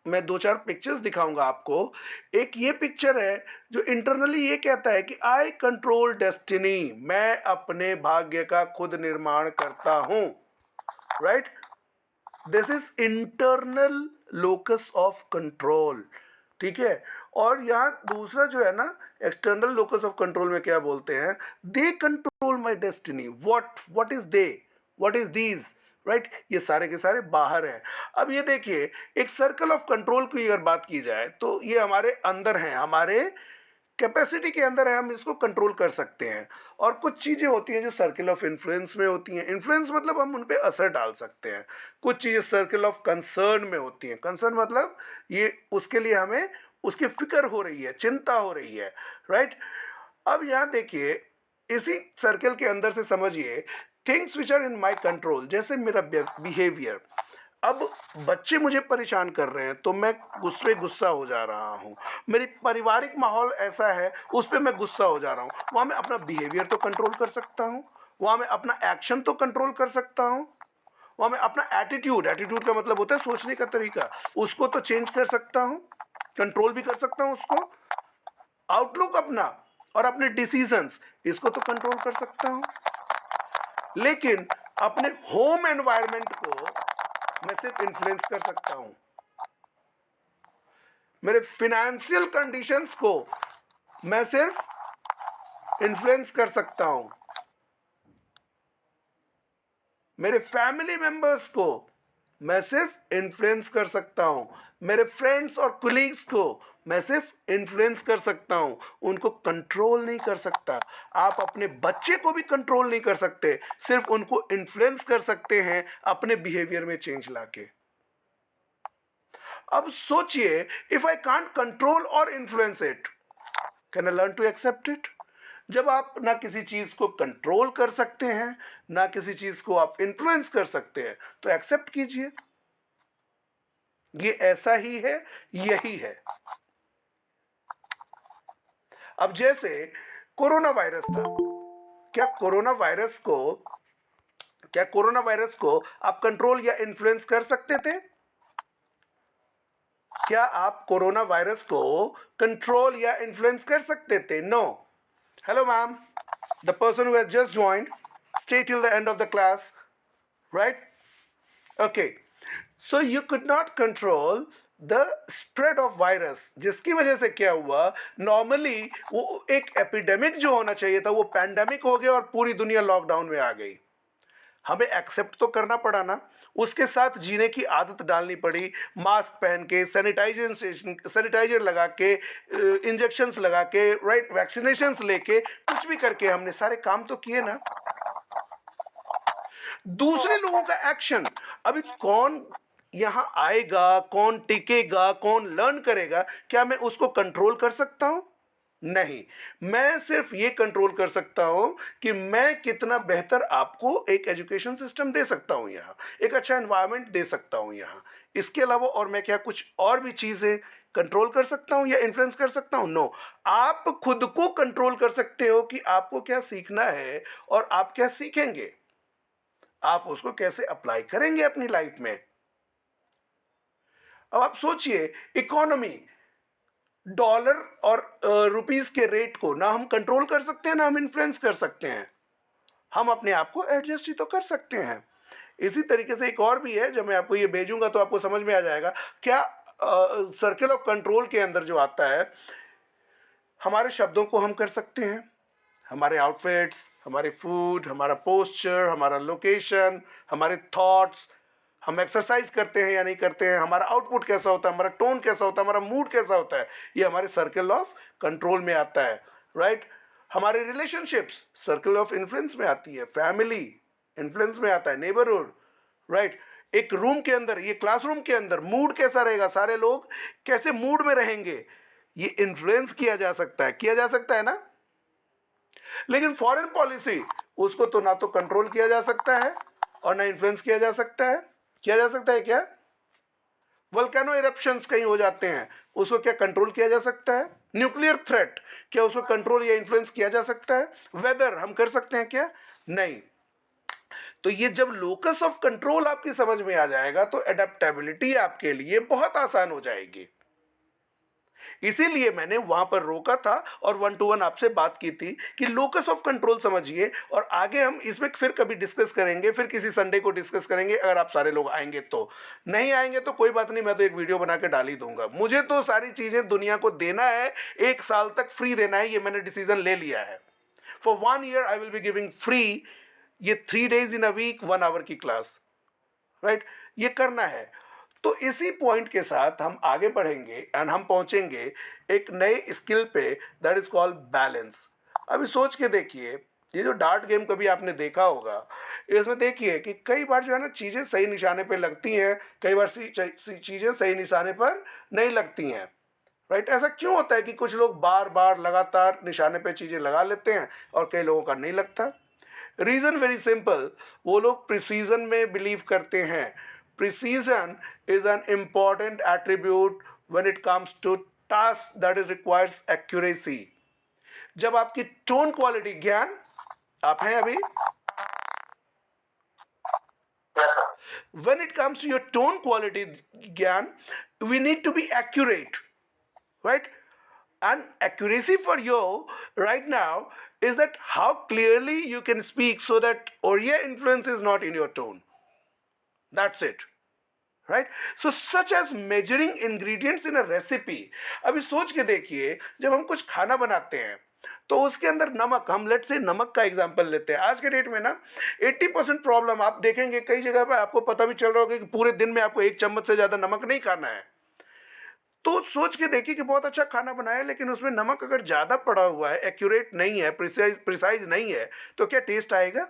मैं दो चार पिक्चर्स दिखाऊंगा आपको। एक ये पिक्चर है जो इंटरनली ये कहता है कि आई कंट्रोल डेस्टिनी, मैं अपने भाग्य का खुद निर्माण करता हूं, right? This is internal locus of control, ठीक है? और यहाँ दूसरा जो है ना, एक्सटर्नल लोकस ऑफ कंट्रोल में क्या बोलते हैं, they control my destiny. What is they, what is these, right? ये सारे के सारे बाहर हैं। अब ये देखिए, एक सर्कल ऑफ कंट्रोल की अगर बात की जाए तो ये हमारे अंदर है, हमारे कैपेसिटी के अंदर है, हम इसको कंट्रोल कर सकते हैं। और कुछ चीज़ें होती हैं जो सर्किल ऑफ इन्फ्लुएंस में होती हैं, इन्फ्लुएंस मतलब हम उन पर असर डाल सकते हैं। कुछ चीज़ें सर्किल ऑफ कंसर्न में होती हैं, कंसर्न मतलब ये उसके लिए हमें उसकी फिक्र हो रही है, चिंता हो रही है, राइट? अब यहाँ देखिए, इसी सर्कल के अंदर से समझिए things which are in my control, जैसे मेरा बिहेवियर। अब बच्चे मुझे परेशान कर रहे हैं तो मैं गुस्सा हो जा रहा हूँ, मेरी पारिवारिक माहौल ऐसा है उस पर मैं गुस्सा हो जा रहा हूँ, वहाँ मैं अपना बिहेवियर तो कंट्रोल कर सकता हूँ, वहाँ मैं अपना एक्शन तो कंट्रोल कर सकता हूँ, वहाँ मैं अपना एटीट्यूड का मतलब होता है सोचने का तरीका, उसको तो चेंज कर सकता हूँ, कंट्रोल भी कर सकता हूँ उसको, आउटलुक अपना और अपने डिसीजंस इसको तो कंट्रोल कर सकता हूँ। लेकिन अपने होम एनवायरनमेंट को मैं सिर्फ इन्फ्लुएंस कर सकता हूं, मेरे फिनेंशियल कंडीशंस को मैं सिर्फ इन्फ्लुएंस कर सकता हूं, मेरे फैमिली मेंबर्स को मैं सिर्फ इन्फ्लुएंस कर सकता हूं, मेरे फ्रेंड्स और कोलीग्स को मैं सिर्फ इन्फ्लुएंस कर सकता हूं, उनको कंट्रोल नहीं कर सकता। आप अपने बच्चे को भी कंट्रोल नहीं कर सकते, सिर्फ उनको इन्फ्लुएंस कर सकते हैं अपने बिहेवियर में चेंज लाके। अब सोचिए, इफ आई कांट कंट्रोल और influence it, can I learn to accept it? जब आप ना किसी चीज को कंट्रोल कर सकते हैं ना किसी चीज को आप इन्फ्लुएंस कर सकते हैं, तो एक्सेप्ट कीजिए, ये ऐसा ही है, यही है। अब जैसे कोरोना वायरस था, क्या कोरोना वायरस को आप कंट्रोल या इन्फ्लुएंस कर सकते थे? क्या आप कोरोना वायरस को कंट्रोल या इन्फ्लुएंस कर सकते थे? No. Hello ma'am, the person who has just joined, stay till the end of the class, right? Okay, so you could not control the spread of virus, जिसकी वजह से क्या हुआ, नॉर्मली वो एक एपिडेमिक जो होना चाहिए था वो पैंडेमिक हो गया और पूरी दुनिया लॉकडाउन में आ गई। हमें एक्सेप्ट तो करना पड़ा ना, उसके साथ जीने की आदत डालनी पड़ी, मास्क पहन के, सैनिटाइजर लगा के, इंजेक्शंस लगा के, राइट, वैक्सीनेशंस लेके, कुछ भी करके हमने सारे काम तो किए ना। दूसरे लोगों का एक्शन, अभी कौन यहां आएगा, कौन टिकेगा, कौन लर्न करेगा, क्या मैं उसको कंट्रोल कर सकता हूं? नहीं, मैं सिर्फ ये कंट्रोल कर सकता हूं कि मैं कितना बेहतर आपको एक एजुकेशन सिस्टम दे सकता हूं, यहां एक अच्छा एनवायरनमेंट दे सकता हूं यहां। इसके अलावा और मैं क्या कुछ और भी चीजें कंट्रोल कर सकता हूं या इन्फ्लुएंस कर सकता हूं? नो। आप खुद को कंट्रोल कर सकते हो कि आपको क्या सीखना है और आप क्या सीखेंगे, आप उसको कैसे अप्लाई करेंगे अपनी लाइफ में। अब आप सोचिए, इकोनॉमी, डॉलर और रुपीस के रेट को ना हम कंट्रोल कर सकते हैं ना हम इन्फ्लुएंस कर सकते हैं, हम अपने आप को एडजस्ट ही तो कर सकते हैं। इसी तरीके से एक और भी है, जब मैं आपको ये भेजूंगा तो आपको समझ में आ जाएगा क्या सर्कल ऑफ कंट्रोल के अंदर जो आता है, हमारे शब्दों को हम कर सकते हैं, हमारे आउटफिट्स, हमारे फूड, हमारा पोस्चर, हमारा लोकेशन, हमारे थॉट्स, हम एक्सरसाइज करते हैं या नहीं करते हैं, हमारा आउटपुट कैसा होता है, हमारा टोन कैसा होता है, हमारा मूड कैसा होता है, ये हमारे सर्कल ऑफ कंट्रोल में आता है, राइट। हमारे रिलेशनशिप्स सर्कल ऑफ इन्फ्लुएंस में आती है, फैमिली इन्फ्लुएंस में आता है, नेबरहुड, राइट। एक रूम के अंदर, ये क्लासरूम के अंदर मूड कैसा रहेगा, सारे लोग कैसे मूड में रहेंगे, ये इन्फ्लुएंस किया जा सकता है, किया जा सकता है ना। लेकिन फॉरेन पॉलिसी, उसको तो ना तो कंट्रोल किया जा सकता है और ना इन्फ्लुएंस किया जा सकता है। किया जा सकता है क्या? वोल्केनो इरप्शंस कहीं हो जाते हैं, उसको क्या कंट्रोल किया जा सकता है? न्यूक्लियर थ्रेट, क्या उसको कंट्रोल या इन्फ्लुएंस किया जा सकता है? वेदर हम कर सकते हैं क्या? नहीं। तो ये जब लोकस ऑफ कंट्रोल आपकी समझ में आ जाएगा तो एडेप्टेबिलिटी आपके लिए बहुत आसान हो जाएगी। इसीलिए मैंने वहां पर रोका था और 1 to 1 आपसे बात की थी कि लोकस ऑफ कंट्रोल समझिए, और आगे हम इसमें फिर कभी डिस्कस करेंगे, फिर किसी संडे को डिस्कस करेंगे अगर आप सारे लोग आएंगे तो। नहीं आएंगे तो कोई बात नहीं, मैं तो एक वीडियो बना के डाल ही दूंगा। मुझे तो सारी चीजें दुनिया को देना है, 1 साल तक फ्री देना है, ये मैंने डिसीजन ले लिया है। For 1 year I will be giving free ये 3 days in a week 1 hour की क्लास, राइट। ये करना है। तो इसी पॉइंट के साथ हम आगे बढ़ेंगे एंड हम पहुंचेंगे एक नए स्किल पे, दैट इज कॉल्ड बैलेंस। अभी सोच के देखिए, ये जो डार्ट गेम कभी आपने देखा होगा, इसमें देखिए कि कई बार जो है ना चीज़ें सही निशाने पे लगती हैं, कई बार चीज़ें सही निशाने पर नहीं लगती हैं, राइट। ऐसा क्यों होता है कि कुछ लोग बार बार लगातार निशाने पे चीज़ें लगा लेते हैं और कई लोगों का नहीं लगता? रीज़न वेरी सिंपल, वो लोग प्रिसीजन में बिलीव करते हैं। Precision is an important attribute when it comes to task that is requires accuracy. जब आपकी टोन क्वालिटी, ज्ञान आप हैं अभी? Yes, sir. When it comes to your tone quality, Gyan, we need to be accurate, right? And accuracy for you right now is that how clearly you can speak so that Oriya influence is not in your tone. That's it. Right. So such as measuring ingredients in a recipe. अभी सोच के देखिए, जब हम कुछ खाना बनाते हैं तो उसके अंदर नमक, हम लेट से नमक का एग्जांपल लेते हैं। आज के डेट में ना 80% प्रॉब्लम आप देखेंगे कई जगह पर, आपको पता भी चल रहा होगा कि पूरे दिन में आपको 1 चम्मच से ज़्यादा नमक नहीं खाना है। तो सोच के देखिए कि बहुत अच्छा खाना बनाया, लेकिन उसमें नमक अगर ज़्यादा पड़ा हुआ है, एक्यूरेट नहीं है, प्रिसाइज नहीं है, तो क्या टेस्ट आएगा?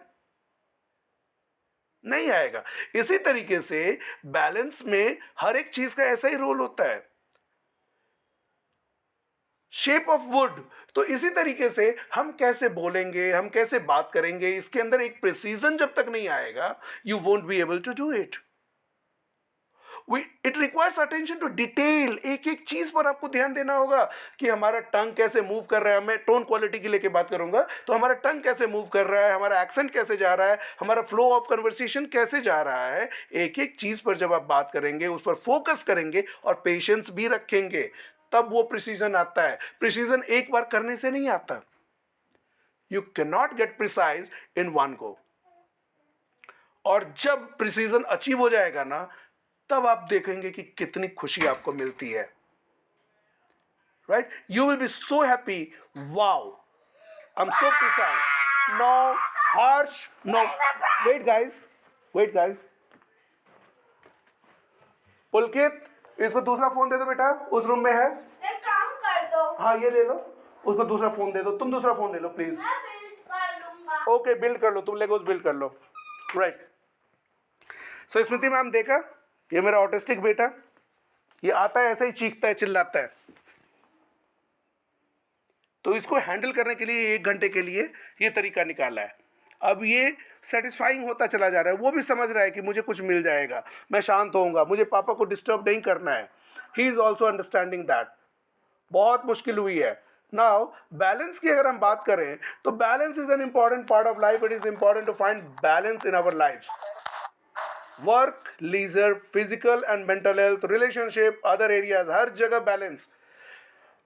नहीं आएगा। इसी तरीके से बैलेंस में हर एक चीज का ऐसा ही रोल होता है। शेप ऑफ वुड, तो इसी तरीके से हम कैसे बोलेंगे, हम कैसे बात करेंगे, इसके अंदर एक प्रिसीजन जब तक नहीं आएगा, you won't be able to do it. It requires attention to detail. एक एक चीज पर आपको ध्यान देना होगा कि हमारा टंग कैसे मूव कर रहा है। मैं टोन क्वालिटी की लेके बात करूंगा तो हमारा टंग कैसे मूव कर रहा है, हमारा एक्सेंट कैसे जा रहा है, हमारा फ्लो ऑफ कन्वर्सेशन कैसे जा रहा है। एक एक चीज पर जब आप बात करेंगे, उस पर फोकस करेंगे और पेशेंस भी रखेंगे, तब वो प्रिसीजन आता है। प्रिसीजन एक बार करने से नहीं आता। You can not gate precise in one go. और जब प्रिसीजन अचीव हो जाएगा ना, तब आप देखेंगे कि कितनी खुशी आपको मिलती है, right. You will be so happy, wow, I am so precise. No Harsh, no, wait guys, Pulkit, इसको दूसरा फोन दे दो बेटा, उस रूम में है। एक काम कर दो। हाँ, ये ले लो, उसको दूसरा फोन दे दो। तुम दूसरा फोन ले लो प्लीज। मैं बिल्ड कर लूंगा। ओके, बिल्ड कर लो, तुम लेगोस बिल्ड कर लो, राइट। सो स्मृति मैम, देखा, ये मेरा ऑटिस्टिक बेटा, ये आता है ऐसे ही चीखता है, चिल्लाता है। तो इसको हैंडल करने के लिए 1 घंटे के लिए ये तरीका निकाला है। अब ये सेटिस्फाइंग होता चला जा रहा है, वो भी समझ रहा है कि मुझे कुछ मिल जाएगा, मैं शांत होऊंगा, मुझे पापा को डिस्टर्ब नहीं करना है। He is also understanding that. बहुत मुश्किल हुई है। नाउ बैलेंस की अगर हम बात करें तो balance is an important part of life. It is important to find balance in our life. Work, leisure, physical and mental health, relationship, other areas, हर जगह बैलेंस।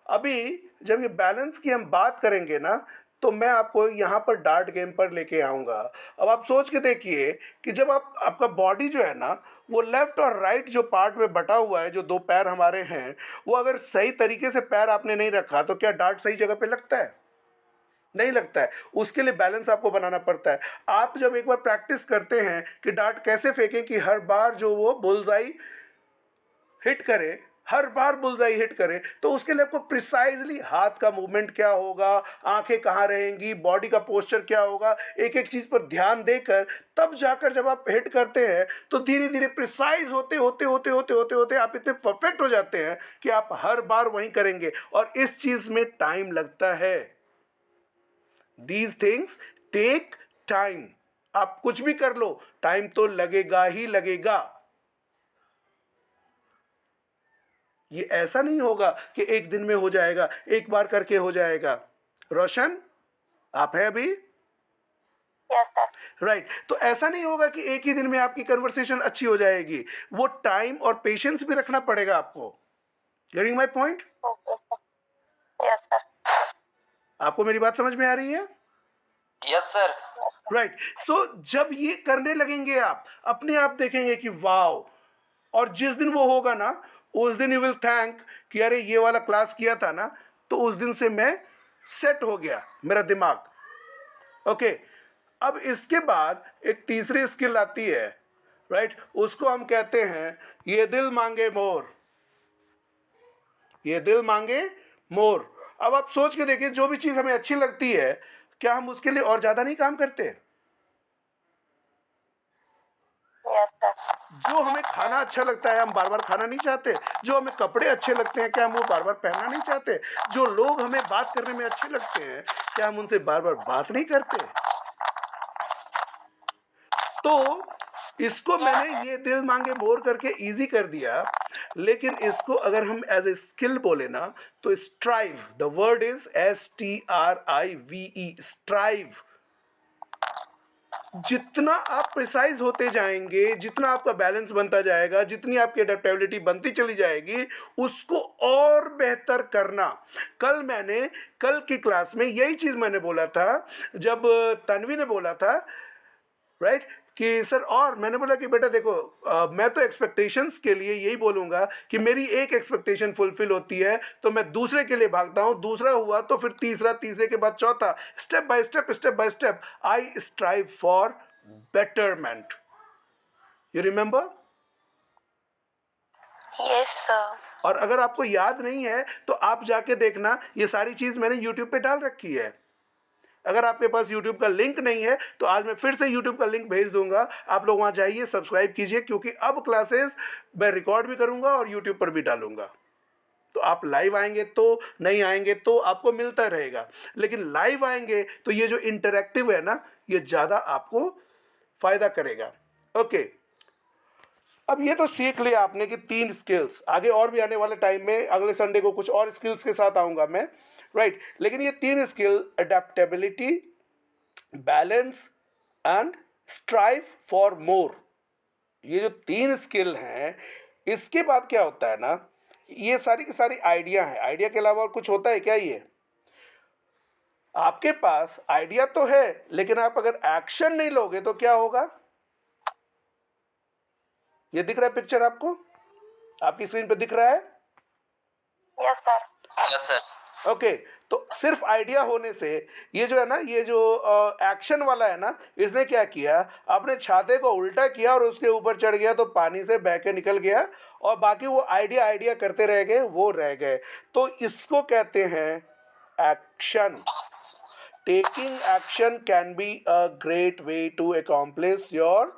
अभी जब ये बैलेंस की हम बात करेंगे ना, तो मैं आपको यहाँ पर डार्ट गेम पर लेके आऊँगा। अब आप सोच के देखिए कि जब आपका बॉडी जो है ना, वो लेफ्ट और राइट जो पार्ट में बटा हुआ है, जो दो पैर हमारे हैं, वो अगर सही तरीके से पैर आपने नहीं रखा तो क्या डार्ट सही जगह पे लगता है? नहीं लगता है। उसके लिए बैलेंस आपको बनाना पड़ता है। आप जब एक बार प्रैक्टिस करते हैं कि डार्ट कैसे फेंकें कि हर बार जो वो बुलजाई हिट करे, हर बार बुलजाई हिट करे, तो उसके लिए आपको प्रिसाइजली हाथ का मूवमेंट क्या होगा, आंखें कहाँ रहेंगी, बॉडी का पोस्चर क्या होगा, एक एक चीज़ पर ध्यान देकर तब जाकर जब आप हिट करते हैं तो धीरे धीरे प्रिसाइज होते होते होते होते होते होते आप इतने परफेक्ट हो जाते हैं कि आप हर बार वहीं करेंगे। और इस चीज़ में टाइम लगता है। These things take time. आप कुछ भी कर लो, टाइम तो लगेगा ही लगेगा। ये ऐसा नहीं होगा कि एक दिन में हो जाएगा, एक बार करके हो जाएगा। रोशन, आप हैं अभी? Yes, sir. राइट। तो ऐसा नहीं होगा कि एक ही दिन में आपकी कन्वर्सेशन अच्छी हो जाएगी। वो टाइम और पेशेंस भी रखना पड़ेगा आपको। Getting my point? Okay, sir. Yes, sir. आपको मेरी बात समझ में आ रही है? Yes sir. राइट। सो जब ये करने लगेंगे आप, अपने आप देखेंगे कि वाओ। और जिस दिन वो होगा ना, उस दिन यू विल थैंक कि अरे ये वाला क्लास किया था ना, तो उस दिन से मैं सेट हो गया मेरा दिमाग। ओके। अब इसके बाद एक तीसरी स्किल आती है, राइट। उसको हम कहते हैं ये दिल मांगे मोर। ये दिल मांगे मोर। अब आप सोच के देखिए, जो भी चीज़ हमें अच्छी लगती है, क्या हम उसके लिए और ज़्यादा नहीं काम करते? Yes, sir. जो हमें खाना अच्छा लगता है, हम बार बार खाना नहीं चाहते। जो हमें कपड़े अच्छे लगते हैं, क्या हम वो बार बार पहनना नहीं चाहते? जो लोग हमें बात करने में अच्छे लगते हैं, क्या हम उनसे बार बार बात नहीं करते? तो इसको मैंने ये दिल मांगे मोर करके इजी कर दिया, लेकिन इसको अगर हम एज ए स्किल बोले ना, तो strive, the word is STRIVE, strive. जितना आप प्रिसाइज होते जाएंगे, जितना आपका बैलेंस बनता जाएगा, जितनी आपकी अडेप्टेबिलिटी बनती चली जाएगी, उसको और बेहतर करना। कल की क्लास में यही चीज़ मैंने बोला था, जब तन्वी ने बोला था, राइट, कि सर, और मैंने बोला कि बेटा देखो, मैं तो एक्सपेक्टेशंस के लिए यही बोलूँगा कि मेरी एक एक्सपेक्टेशन फुलफिल होती है तो मैं दूसरे के लिए भागता हूँ, दूसरा हुआ तो फिर तीसरा, तीसरे के बाद चौथा, step by step I strive for betterment. You remember? Yes, sir. और अगर आपको याद नहीं है तो आप जाके देखना, ये सारी चीज़ मैंने यूट्यूब पे डाल रखी है। अगर आपके पास YouTube का लिंक नहीं है तो आज मैं फिर से YouTube का लिंक भेज दूंगा, आप लोग वहाँ जाइए, सब्सक्राइब कीजिए, क्योंकि अब क्लासेस मैं रिकॉर्ड भी करूंगा और YouTube पर भी डालूंगा। तो आप लाइव आएंगे तो, नहीं आएंगे तो आपको मिलता रहेगा, लेकिन लाइव आएंगे तो ये जो इंटरैक्टिव है ना, ये ज़्यादा आपको फ़ायदा करेगा। ओके। अब ये तो सीख लिया आपने कि 3 स्किल्स, आगे और भी आने वाले टाइम में, अगले संडे को कुछ और स्किल्स के साथ आऊँगा मैं, राइट। लेकिन ये 3 skill, adaptability, balance and strive for more, ये जो 3 स्किल हैं, इसके बाद क्या होता है ना, ये सारी की सारी आइडिया है। आइडिया के अलावा और कुछ होता है क्या? ये आपके पास आइडिया तो है, लेकिन आप अगर एक्शन नहीं लोगे तो क्या होगा? ये दिख रहा है पिक्चर आपको, आपकी स्क्रीन पे दिख रहा है? Yes, sir. Yes sir. Okay. तो सिर्फ आइडिया होने से, ये जो है ना, ये जो एक्शन वाला है ना, इसने क्या किया, अपने छाते को उल्टा किया और उसके ऊपर चढ़ गया तो पानी से बह के निकल गया, और बाकी वो आइडिया आइडिया करते रह गए, वो रह गए। तो इसको कहते हैं action. Taking action can be a great way to accomplish your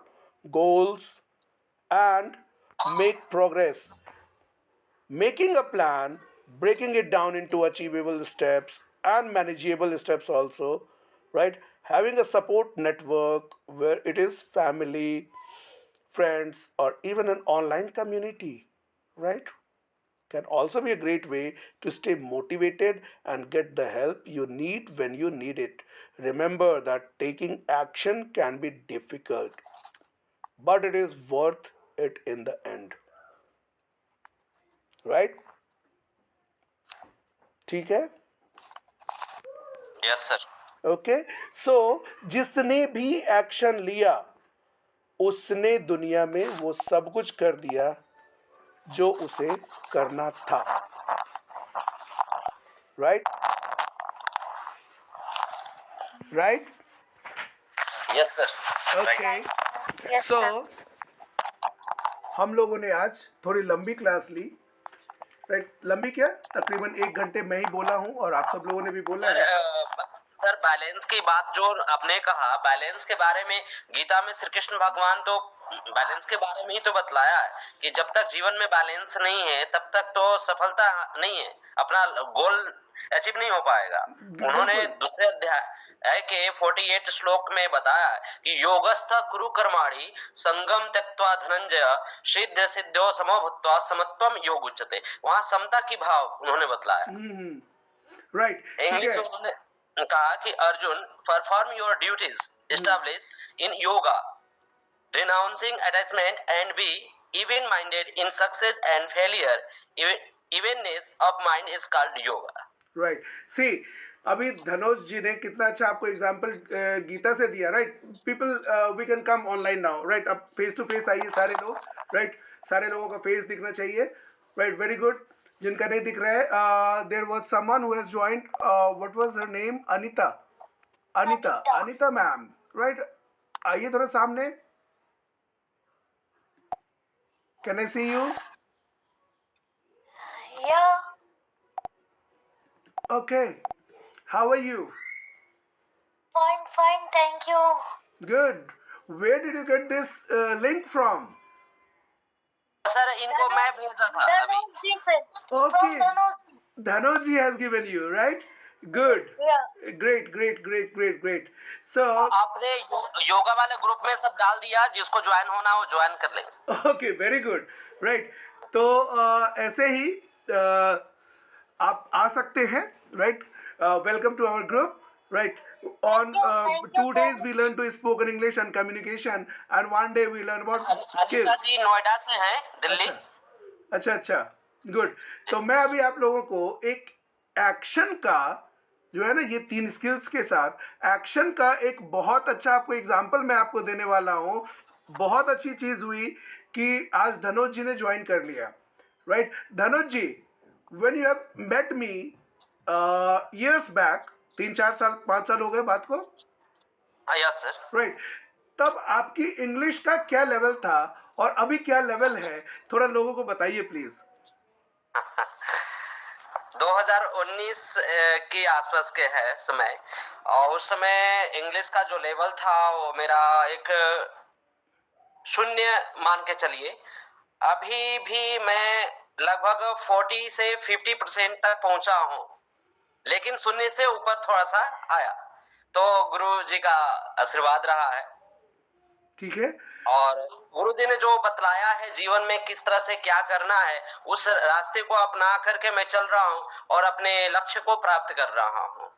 goals and make progress. Making a plan, breaking it down into achievable steps and manageable steps also, right? Having a support network where it is family, friends, or even an online community, right? Can also be a great way to stay motivated and get the help you need when you need it. Remember that taking action can be difficult, but it is worth it in the end, right? ठीक है? Yes sir. Okay, सो जिसने भी action लिया उसने दुनिया में वो सब कुछ कर दिया जो उसे करना था, right? Right? Yes sir. Okay, Yes, सो sir. हम लोगों ने आज थोड़ी लंबी क्लास ली, राइट? लंबी क्या, तकरीबन 1 घंटे मैं ही बोला हूं और आप सब लोगों ने भी बोला सर है। सर बैलेंस की बात जो आपने कहा, बैलेंस के बारे में गीता में श्री कृष्ण भगवान तो बैलेंस के बारे में ही तो बतलाया है कि जब तक जीवन में बैलेंस नहीं है तब तक तो सफलता नहीं है, अपना गोल अचीव नहीं हो पाएगा। उन्होंने बिल्कुल। दूसरे अध्याय के 48 श्लोक में बताया कि योगस्थ कुरु कर्माणि संगम त्यक्त्वा धनंजय सिद्ध सिद्धो समो भूत्वा समत्वम योग उच्यते। वहां समता की भाव उन्होंने बतलाया। राइट, ठीक इंग्लिश है। में उन्होंने कहा कि Arjun perform your duties establish in yoga renouncing attachment and be even minded in success and failure. Evenness of mind is called yoga. Right, see अभी धनोज जी ने कितना अच्छा आपको एग्जांपल गीता से दिया, right? People we can come online now, right? अब face to face आइए सारे लोग, राइट? सारे लोगों का फेस दिखना चाहिए, राइट? Very good. जिनका नहीं दिख रहा है, there was someone who has joined, what was her name? Anita. Anita ma'am, right? आइए थोड़ा सामने। Can I see you? Yeah, okay, how are you? fine, thank you. Good. Where did you get this link from? Sir इनको मैं भेजा था अभी। Dhanuj ji sent. Okay. From Dhanuj. Dhanuj ji has given you, right? Good. Yeah. Great. So, आपने योगा वाले group में सब डाल दिया, जिसको ज्वाइन होना हो ज्वाइन कर ले। okay, very good. Right. तो ऐसे ही आप आ सकते हैं, right? Welcome to our group, right? On Thank you 2 so days we much. learn to spoken English and communication, and 1 day we learn about Anita skills. जी नोएडा से हैं, दिल्ली। अच्छा, गुड। तो मैं अभी आप लोगों को एक एक्शन का जो है ना, ये 3 स्किल्स के साथ एक्शन का एक बहुत अच्छा आपको एग्जांपल मैं आपको देने वाला हूँ। बहुत अच्छी चीज हुई कि आज धनोज जी ने ज्वाइन कर लिया, right? Dhanoj ji, when you have met me years back, 3-4 साल 5 साल हो गए बात को, यस सर। राइट? तब आपकी इंग्लिश का क्या लेवल था और अभी क्या लेवल है, थोड़ा लोगों को बताइए प्लीज। 2019 के आसपास के है समय, और उस समय इंग्लिश का जो लेवल था वो मेरा एक 0 मान के चलिए। अभी भी मैं लगभग 40 से 50% तक पहुंचा हूं, लेकिन 0 से ऊपर थोड़ा सा आया, तो गुरु जी का आशीर्वाद रहा है। ठीक है, और गुरु जी ने जो बतलाया है जीवन में किस तरह से क्या करना है, उस रास्ते को अपना करके मैं चल रहा हूँ और अपने लक्ष्य को प्राप्त कर रहा हूँ।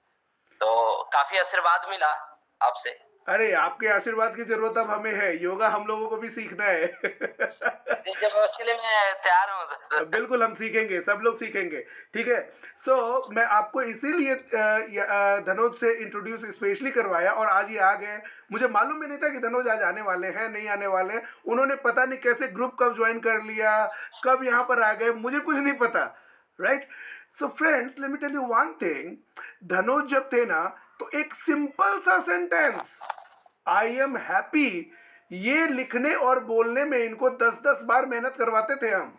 तो काफी आशीर्वाद मिला आपसे। अरे आपके आशीर्वाद की जरूरत अब हमें है, योगा हम लोगों को भी सीखना है। जब उसके लिए मैं तैयार हूँ। बिल्कुल, हम सीखेंगे, सब लोग सीखेंगे, ठीक है? सो मैं आपको इसीलिए धनोज से इंट्रोड्यूस स्पेशली करवाया और आज ये आ गए। मुझे मालूम भी नहीं था कि धनोज आज आने वाले हैं, नहीं आने वाले हैं। उन्होंने पता नहीं कैसे ग्रुप कब ज्वाइन कर लिया, कब यहाँ पर आ गए, मुझे कुछ नहीं पता, right? So friends, let me tell you one thing. Dhanoj जब थे ना, तो एक सिंपल सा सेंटेंस, आई एम हैप्पी, ये लिखने और बोलने में इनको 10-10 बार मेहनत करवाते थे हम।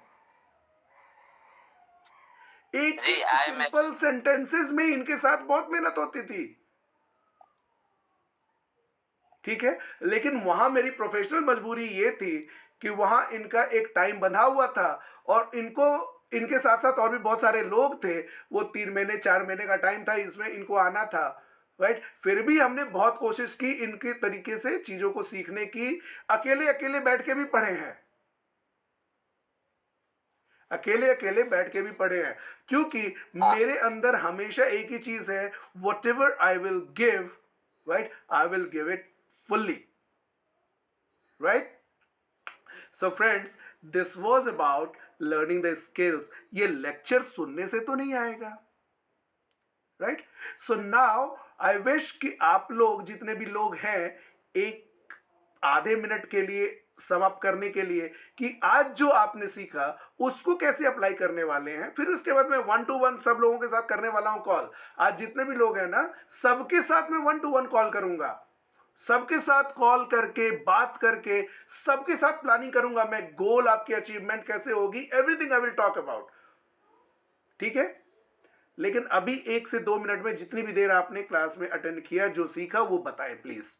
एक जी, I am सिंपल सेंटेंसेस में इनके साथ बहुत मेहनत होती थी, ठीक है? लेकिन वहां मेरी प्रोफेशनल मजबूरी ये थी कि वहां इनका एक टाइम बंधा हुआ था और इनके साथ साथ और भी बहुत सारे लोग थे। वो 3 महीने 4 महीने का टाइम था, इसमें इनको आना था, राइट? फिर भी हमने बहुत कोशिश की इनके तरीके से चीजों को सीखने की। अकेले बैठ के भी पढ़े हैं, अकेले बैठ के भी पढ़े हैं, क्योंकि मेरे अंदर हमेशा एक ही चीज है, what ever I will give, right, I will give it fully, right? So friends, this was about learning the skills. ये लेक्चर सुनने से तो नहीं आएगा, right. So now I wish कि आप लोग जितने भी लोग हैं एक आधे मिनट के लिए समाप्त करने के लिए कि आज जो आपने सीखा उसको कैसे अप्लाई करने वाले हैं. फिर उसके बाद मैं 1-to-1 सब लोगों के साथ करने वाला हूं कॉल. आज जितने भी लोग हैं ना सबके साथ मैं 1-to-1 कॉल करूंगा. सबके साथ कॉल करके बात करके सबके साथ प्लानिंग करूंगा मैं. गोल आपकी अचीवमेंट कैसे होगी, everything I will talk about. ठीक है. लेकिन अभी 1 से 2 मिनट में जितनी भी देर आपने क्लास में अटेंड किया जो सीखा वो बताएं please.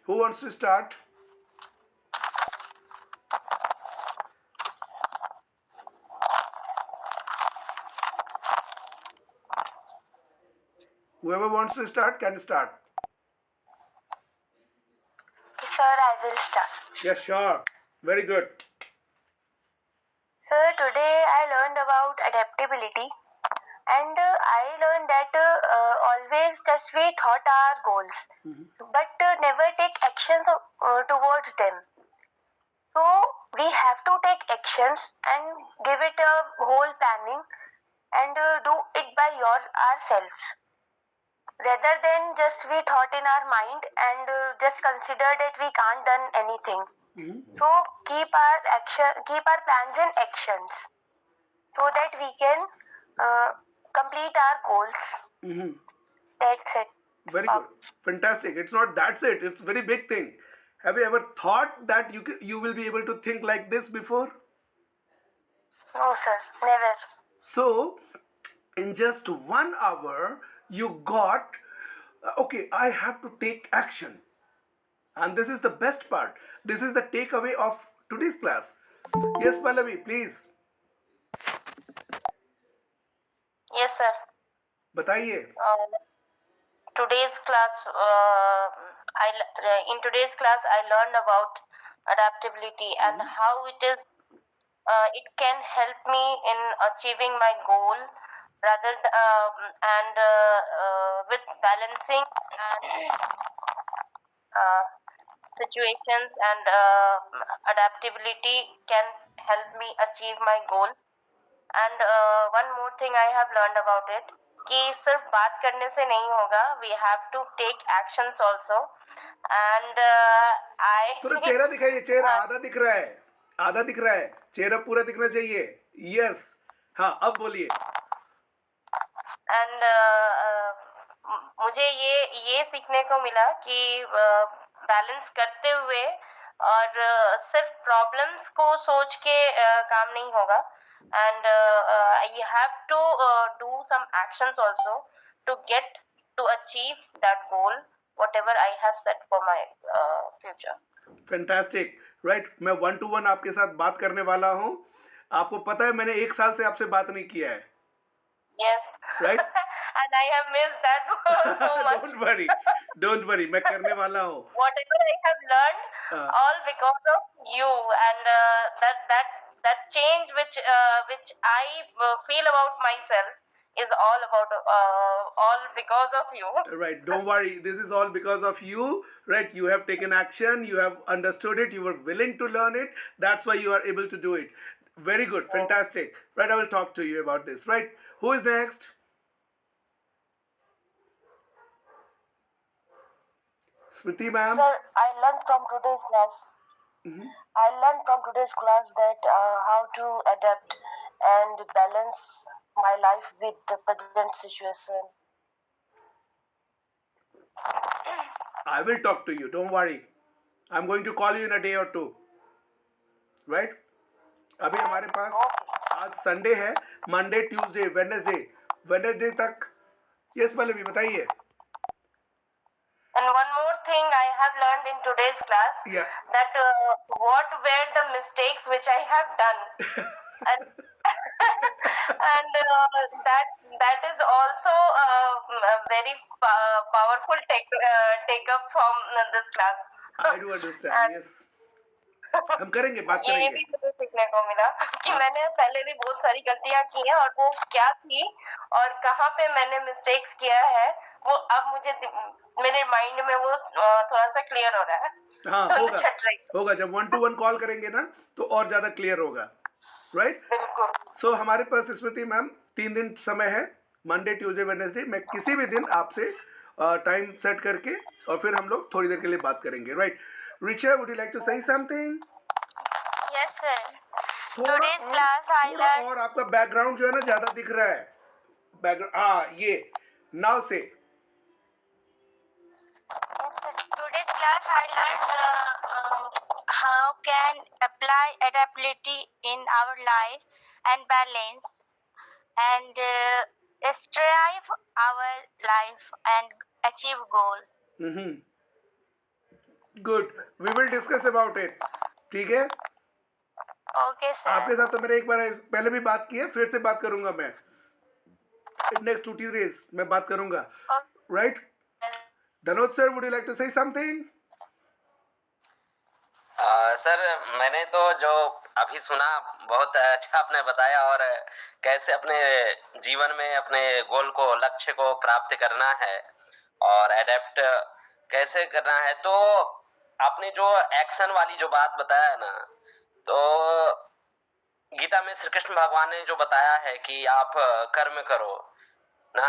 Who wants to start? Whoever wants to start can start. Sir, I will start. Yes, sure. Very good. Sir, today I learned about adaptability, and I learned that always just we thought our goals, but never take actions towards them. So we have to take actions and give it a whole planning and do it by ourselves, rather than just we thought in our mind and just consider that we can't done anything. So keep our plans in actions, so that we can complete our goals. That's it. Very good. Fantastic. It's not that's it. It's very big thing. Have you ever thought that you will be able to think like this before? No, sir, never. So, in just 1 hour, you got, okay, I have to take action. And this is the best part. This is the takeaway of today's class. Yes, Pallavi, please. Yes, sir. बताइए. Today's class, in today's class, I learned about adaptability and how it can help me in achieving my goal, rather and with balancing and situations, and adaptability can help me achieve my goal. And one more thing I have learned about it, कि सिर्फ बात करने से नहीं होगा, we have to take actions also. And थोड़ा चेहरा दिखाइए. चेहरा आधा दिख रहा है. आधा दिख रहा है. चेहरा पूरा दिखना चाहिए. यस. हाँ, अब बोलिए. एंड मुझे ये सीखने को मिला कि बैलेंस करते हुए और सिर्फ प्रॉब्लम्स को सोच के काम नहीं होगा. And you have to do some actions also to achieve that goal, whatever I have set for my future. Fantastic. Right. मैं 1-to-1 आपके साथ बात करने वाला हूँ. आपको पता है मैंने 1 साल से आपसे बात नहीं किया है. Yes. Right. And I have missed that so much. Don't worry. मैं करने वाला हूँ. Whatever I have learned, all because of you, and that change which I feel about myself is all because of you. Right. Don't worry. This is all because of you. Right. You have taken action. You have understood it. You were willing to learn it. That's why you are able to do it. Very good. Fantastic. Right. I will talk to you about this. Right. Who is next? Smriti ma'am. Sir, I learned from today's class. I learned from today's class that how to adapt and balance my life with the present situation. I will talk to you. Don't worry. I'm going to call you in a day or two. Right? अभी हमारे पास आज Sunday है. Monday, Tuesday, Wednesday तक. Yes Pallavi बताइए. And one more thing I have learned in today's class, that what were the mistakes which I have done, and that is also a very powerful take up from this class. I do understand. Yes. हम करेंगे, बात ये करेंगे. भी मुझे सीखने को मिला कि मैंने पहले भी बहुत सारी गलतियां की हैं, और वो क्या थी और कहाँ पे मैंने मिस्टेक्स किया है, वो अब मुझे मेरे माइंड में वो थोड़ा सा क्लियर हो रहा है. हाँ होगा छट रही हूँ। होगा, जब 1-to-1 कॉल करेंगे ना तो और ज्यादा क्लियर होगा, राइट? बिल्कुल। सो हमारे पास स्मृति मैम 3 दिन समय है, मंडे ट्यूसडे वेडनेसडे। मैं किसी भी दिन आपसे टाइम सेट करके और फिर हम लोग थोड़ी देर के लिए बात करेंगे, right? Richa, would you like to say something? Yes, sir. थोड़ा Today's और, class I थोड़ा learned. और आपका बैकग्राउंड जो है ना ज्यादा दिख रहा है, बैकग्राउंड। हाँ, ये नाउ से। Yes, sir. Today's class I learned how can apply adaptability in our life and balance and strive our life and achieve goal. Good, we will discuss about it, ठीक है? Okay, sir. आपके साथ तो मैंने एक बार पहले भी बात की है, फिर से बात करूंगा मैं। नेक्स्ट 2 डेज मैं बात करूंगा, right? Dhanoj sir, would you like to say something? Sir, मैंने तो जो अभी सुना बहुत अच्छा आपने बताया, और कैसे अपने जीवन में अपने गोल को, लक्ष्य को प्राप्त करना है और एडेप्ट कैसे करना है। तो आपने जो एक्शन वाली जो बात बताया ना, तो गीता में श्री कृष्ण भगवान ने जो बताया है कि आप कर्म करो ना,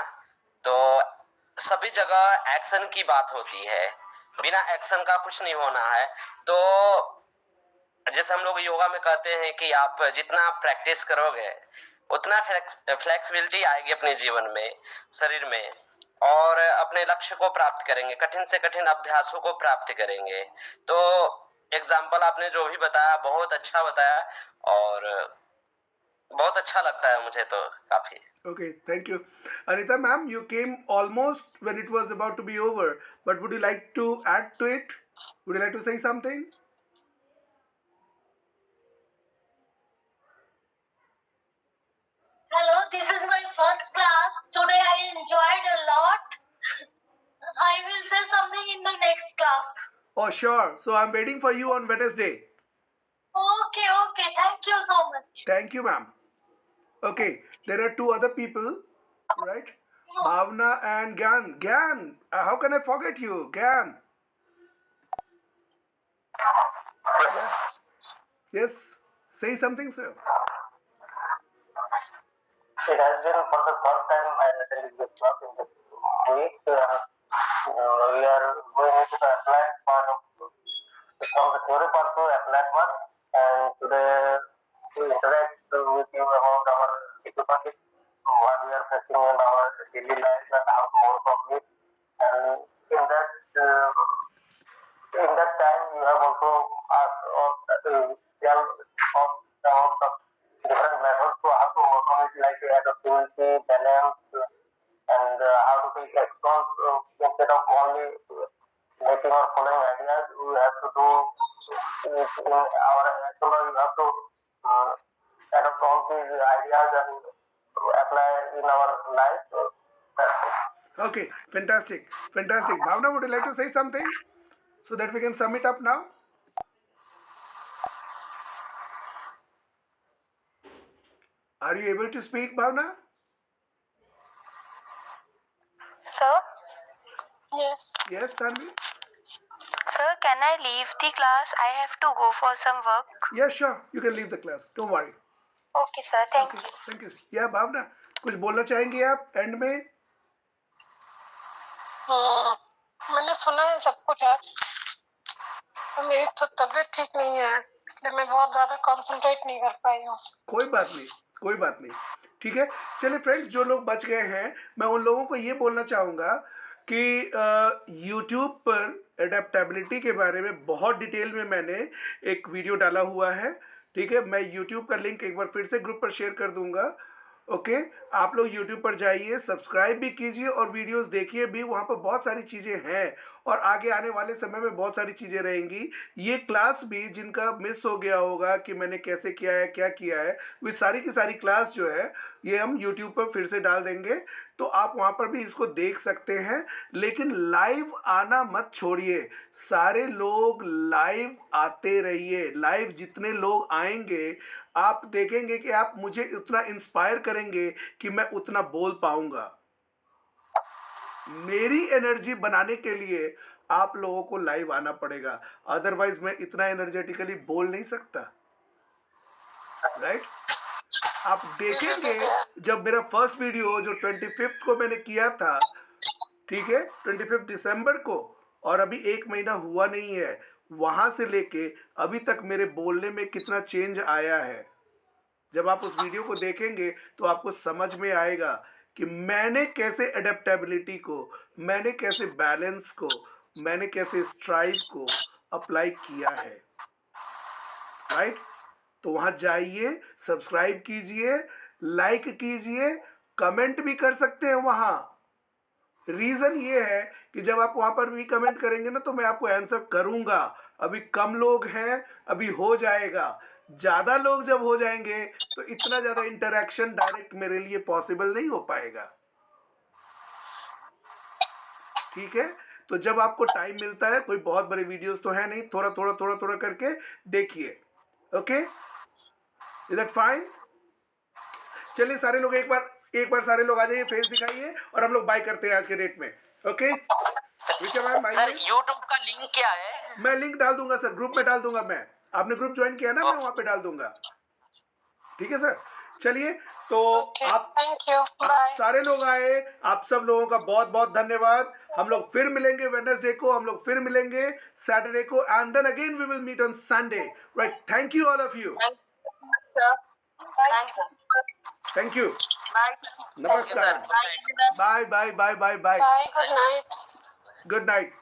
तो सभी जगह एक्शन की बात होती है, बिना एक्शन का कुछ नहीं होना है। तो जैसे हम लोग योगा में कहते हैं कि आप जितना प्रैक्टिस करोगे उतना फ्लेक्सिबिलिटी आएगी अपने जीवन में, शरीर में, और अपने लक्ष्य को प्राप्त करेंगे, कठिन से कठिन अभ्यासों को प्राप्त करेंगे। तो एग्जाम्पल आपने जो भी बताया बहुत अच्छा बताया, और बहुत अच्छा लगता है मुझे तो काफी। Okay, thank you. Anita ma'am, you came almost when it was about to be over, but would you like to add to it? Would you like to say something? Hello, this is my first class. Today I enjoyed a lot. I will say something in the next class. Oh, sure. So I'm waiting for you on Wednesday. Okay, okay. Thank you so much. Thank you, ma'am. Okay, there are 2 other people, right? Bhavna and Gyan. Gyan, how can I forget you? Gyan. Yeah. Yes, say something, sir. It has been for the first time I attended this class in this week. We are going into the applied part of from the theory part to applied part, and today we interact with you about our difficulties, what we are facing in our daily life, and how to overcome it. And in that time, you have also asked or tell about the different methods to how to overcome it, like adaptability, balance, and how to take actions instead of only making or following ideas. We have to do it in our action, or you have to adopt all these ideas and apply in our life. That's it. Okay, fantastic. Fantastic. Bhavna, would you like to say something so that we can sum it up now? Are you able to speak, Bhavna? Sir, Yes. Yes, Tanvi? sir, can I leave the class? I have to go for some work. Yeah, sure. You can leave the class. Don't worry. Okay, sir. Thank Okay, you. thank you. Yeah, Bhavna, कुछ बोलना चाहेंगी आप and में? मैंने सुना है सब कुछ है, और मेरी तो तबीयत ठीक नहीं है, इसलिए मैं बहुत ज्यादा कंसंट्रेट नहीं कर पाई हूँ। कोई बात नहीं, कोई बात नहीं, ठीक है। चलिए फ्रेंड्स, जो लोग बच गए हैं, मैं उन लोगों को ये बोलना चाहूँगा कि YouTube पर एडेप्टेबिलिटी के बारे में बहुत डिटेल में मैंने एक वीडियो डाला हुआ है, ठीक है। मैं YouTube का लिंक एक बार फिर से ग्रुप पर शेयर कर दूंगा, ओके। आप लोग YouTube पर जाइए, सब्सक्राइब भी कीजिए और वीडियोस देखिए भी, वहाँ पर बहुत सारी चीज़ें हैं और आगे आने वाले समय में बहुत सारी चीज़ें रहेंगी। ये क्लास भी जिनका मिस हो गया होगा कि मैंने कैसे किया है, क्या किया है, वो सारी की सारी क्लास जो है ये हम YouTube पर फिर से डाल देंगे, तो आप वहाँ पर भी इसको देख सकते हैं। लेकिन लाइव आना मत छोड़िए, सारे लोग लाइव आते रहिए। लाइव जितने लोग आएंगे आप देखेंगे कि आप मुझे उतना इंस्पायर करेंगे कि मैं उतना बोल पाऊंगा। मेरी एनर्जी बनाने के लिए आप लोगों को लाइव आना पड़ेगा, अदरवाइज मैं इतना एनर्जेटिकली बोल नहीं सकता, राइट? आप देखेंगे जब मेरा फर्स्ट वीडियो जो 25 को मैंने किया था, ठीक है, 25 दिसंबर को, और अभी 1 महीना हुआ नहीं है, वहां से लेके अभी तक मेरे बोलने में कितना चेंज आया है। जब आप उस वीडियो को देखेंगे तो आपको समझ में आएगा कि मैंने कैसे एडेप्टेबिलिटी को, मैंने कैसे बैलेंस को, मैंने कैसे स्ट्राइव को अप्लाई किया है, राइट? तो वहां जाइए, सब्सक्राइब कीजिए, लाइक कीजिए, कमेंट भी कर सकते हैं वहां। रीजन ये है कि जब आप वहां पर भी कमेंट करेंगे ना तो मैं आपको आंसर करूंगा। अभी कम लोग हैं, अभी हो जाएगा। ज्यादा लोग जब हो जाएंगे तो इतना ज्यादा इंटरेक्शन डायरेक्ट मेरे लिए पॉसिबल नहीं हो पाएगा, ठीक है? तो जब आपको टाइम मिलता है, कोई बहुत बड़े वीडियोस तो है नहीं, थोड़ा थोड़ा थोड़ा थोड़ा करके देखिए, ओके? Is that fine? चलिए सारे लोग एक बार सारे लोग आ जाइए, फेस दिखाइए और हम लोग बाय करते हैं आज के डेट में, ओके? सर यूट्यूब का लिंक क्या है? मैं लिंक डाल दूंगा सर, ग्रुप में डाल दूंगा मैं। आपने ग्रुप ज्वाइन किया ना, मैं वहां पे डाल दूंगा, ठीक है सर? चलिए, तो आप सारे लोग आए, आप सब लोगों का बहुत बहुत धन्यवाद। हम लोग फिर मिलेंगे वेडनेसडे को, हम लोग फिर मिलेंगे सैटरडे को, and then again we will meet on Sunday, right? Thank you all of you, thank you, नमस्कार, bye bye bye bye bye, Bye. Good night. Good night.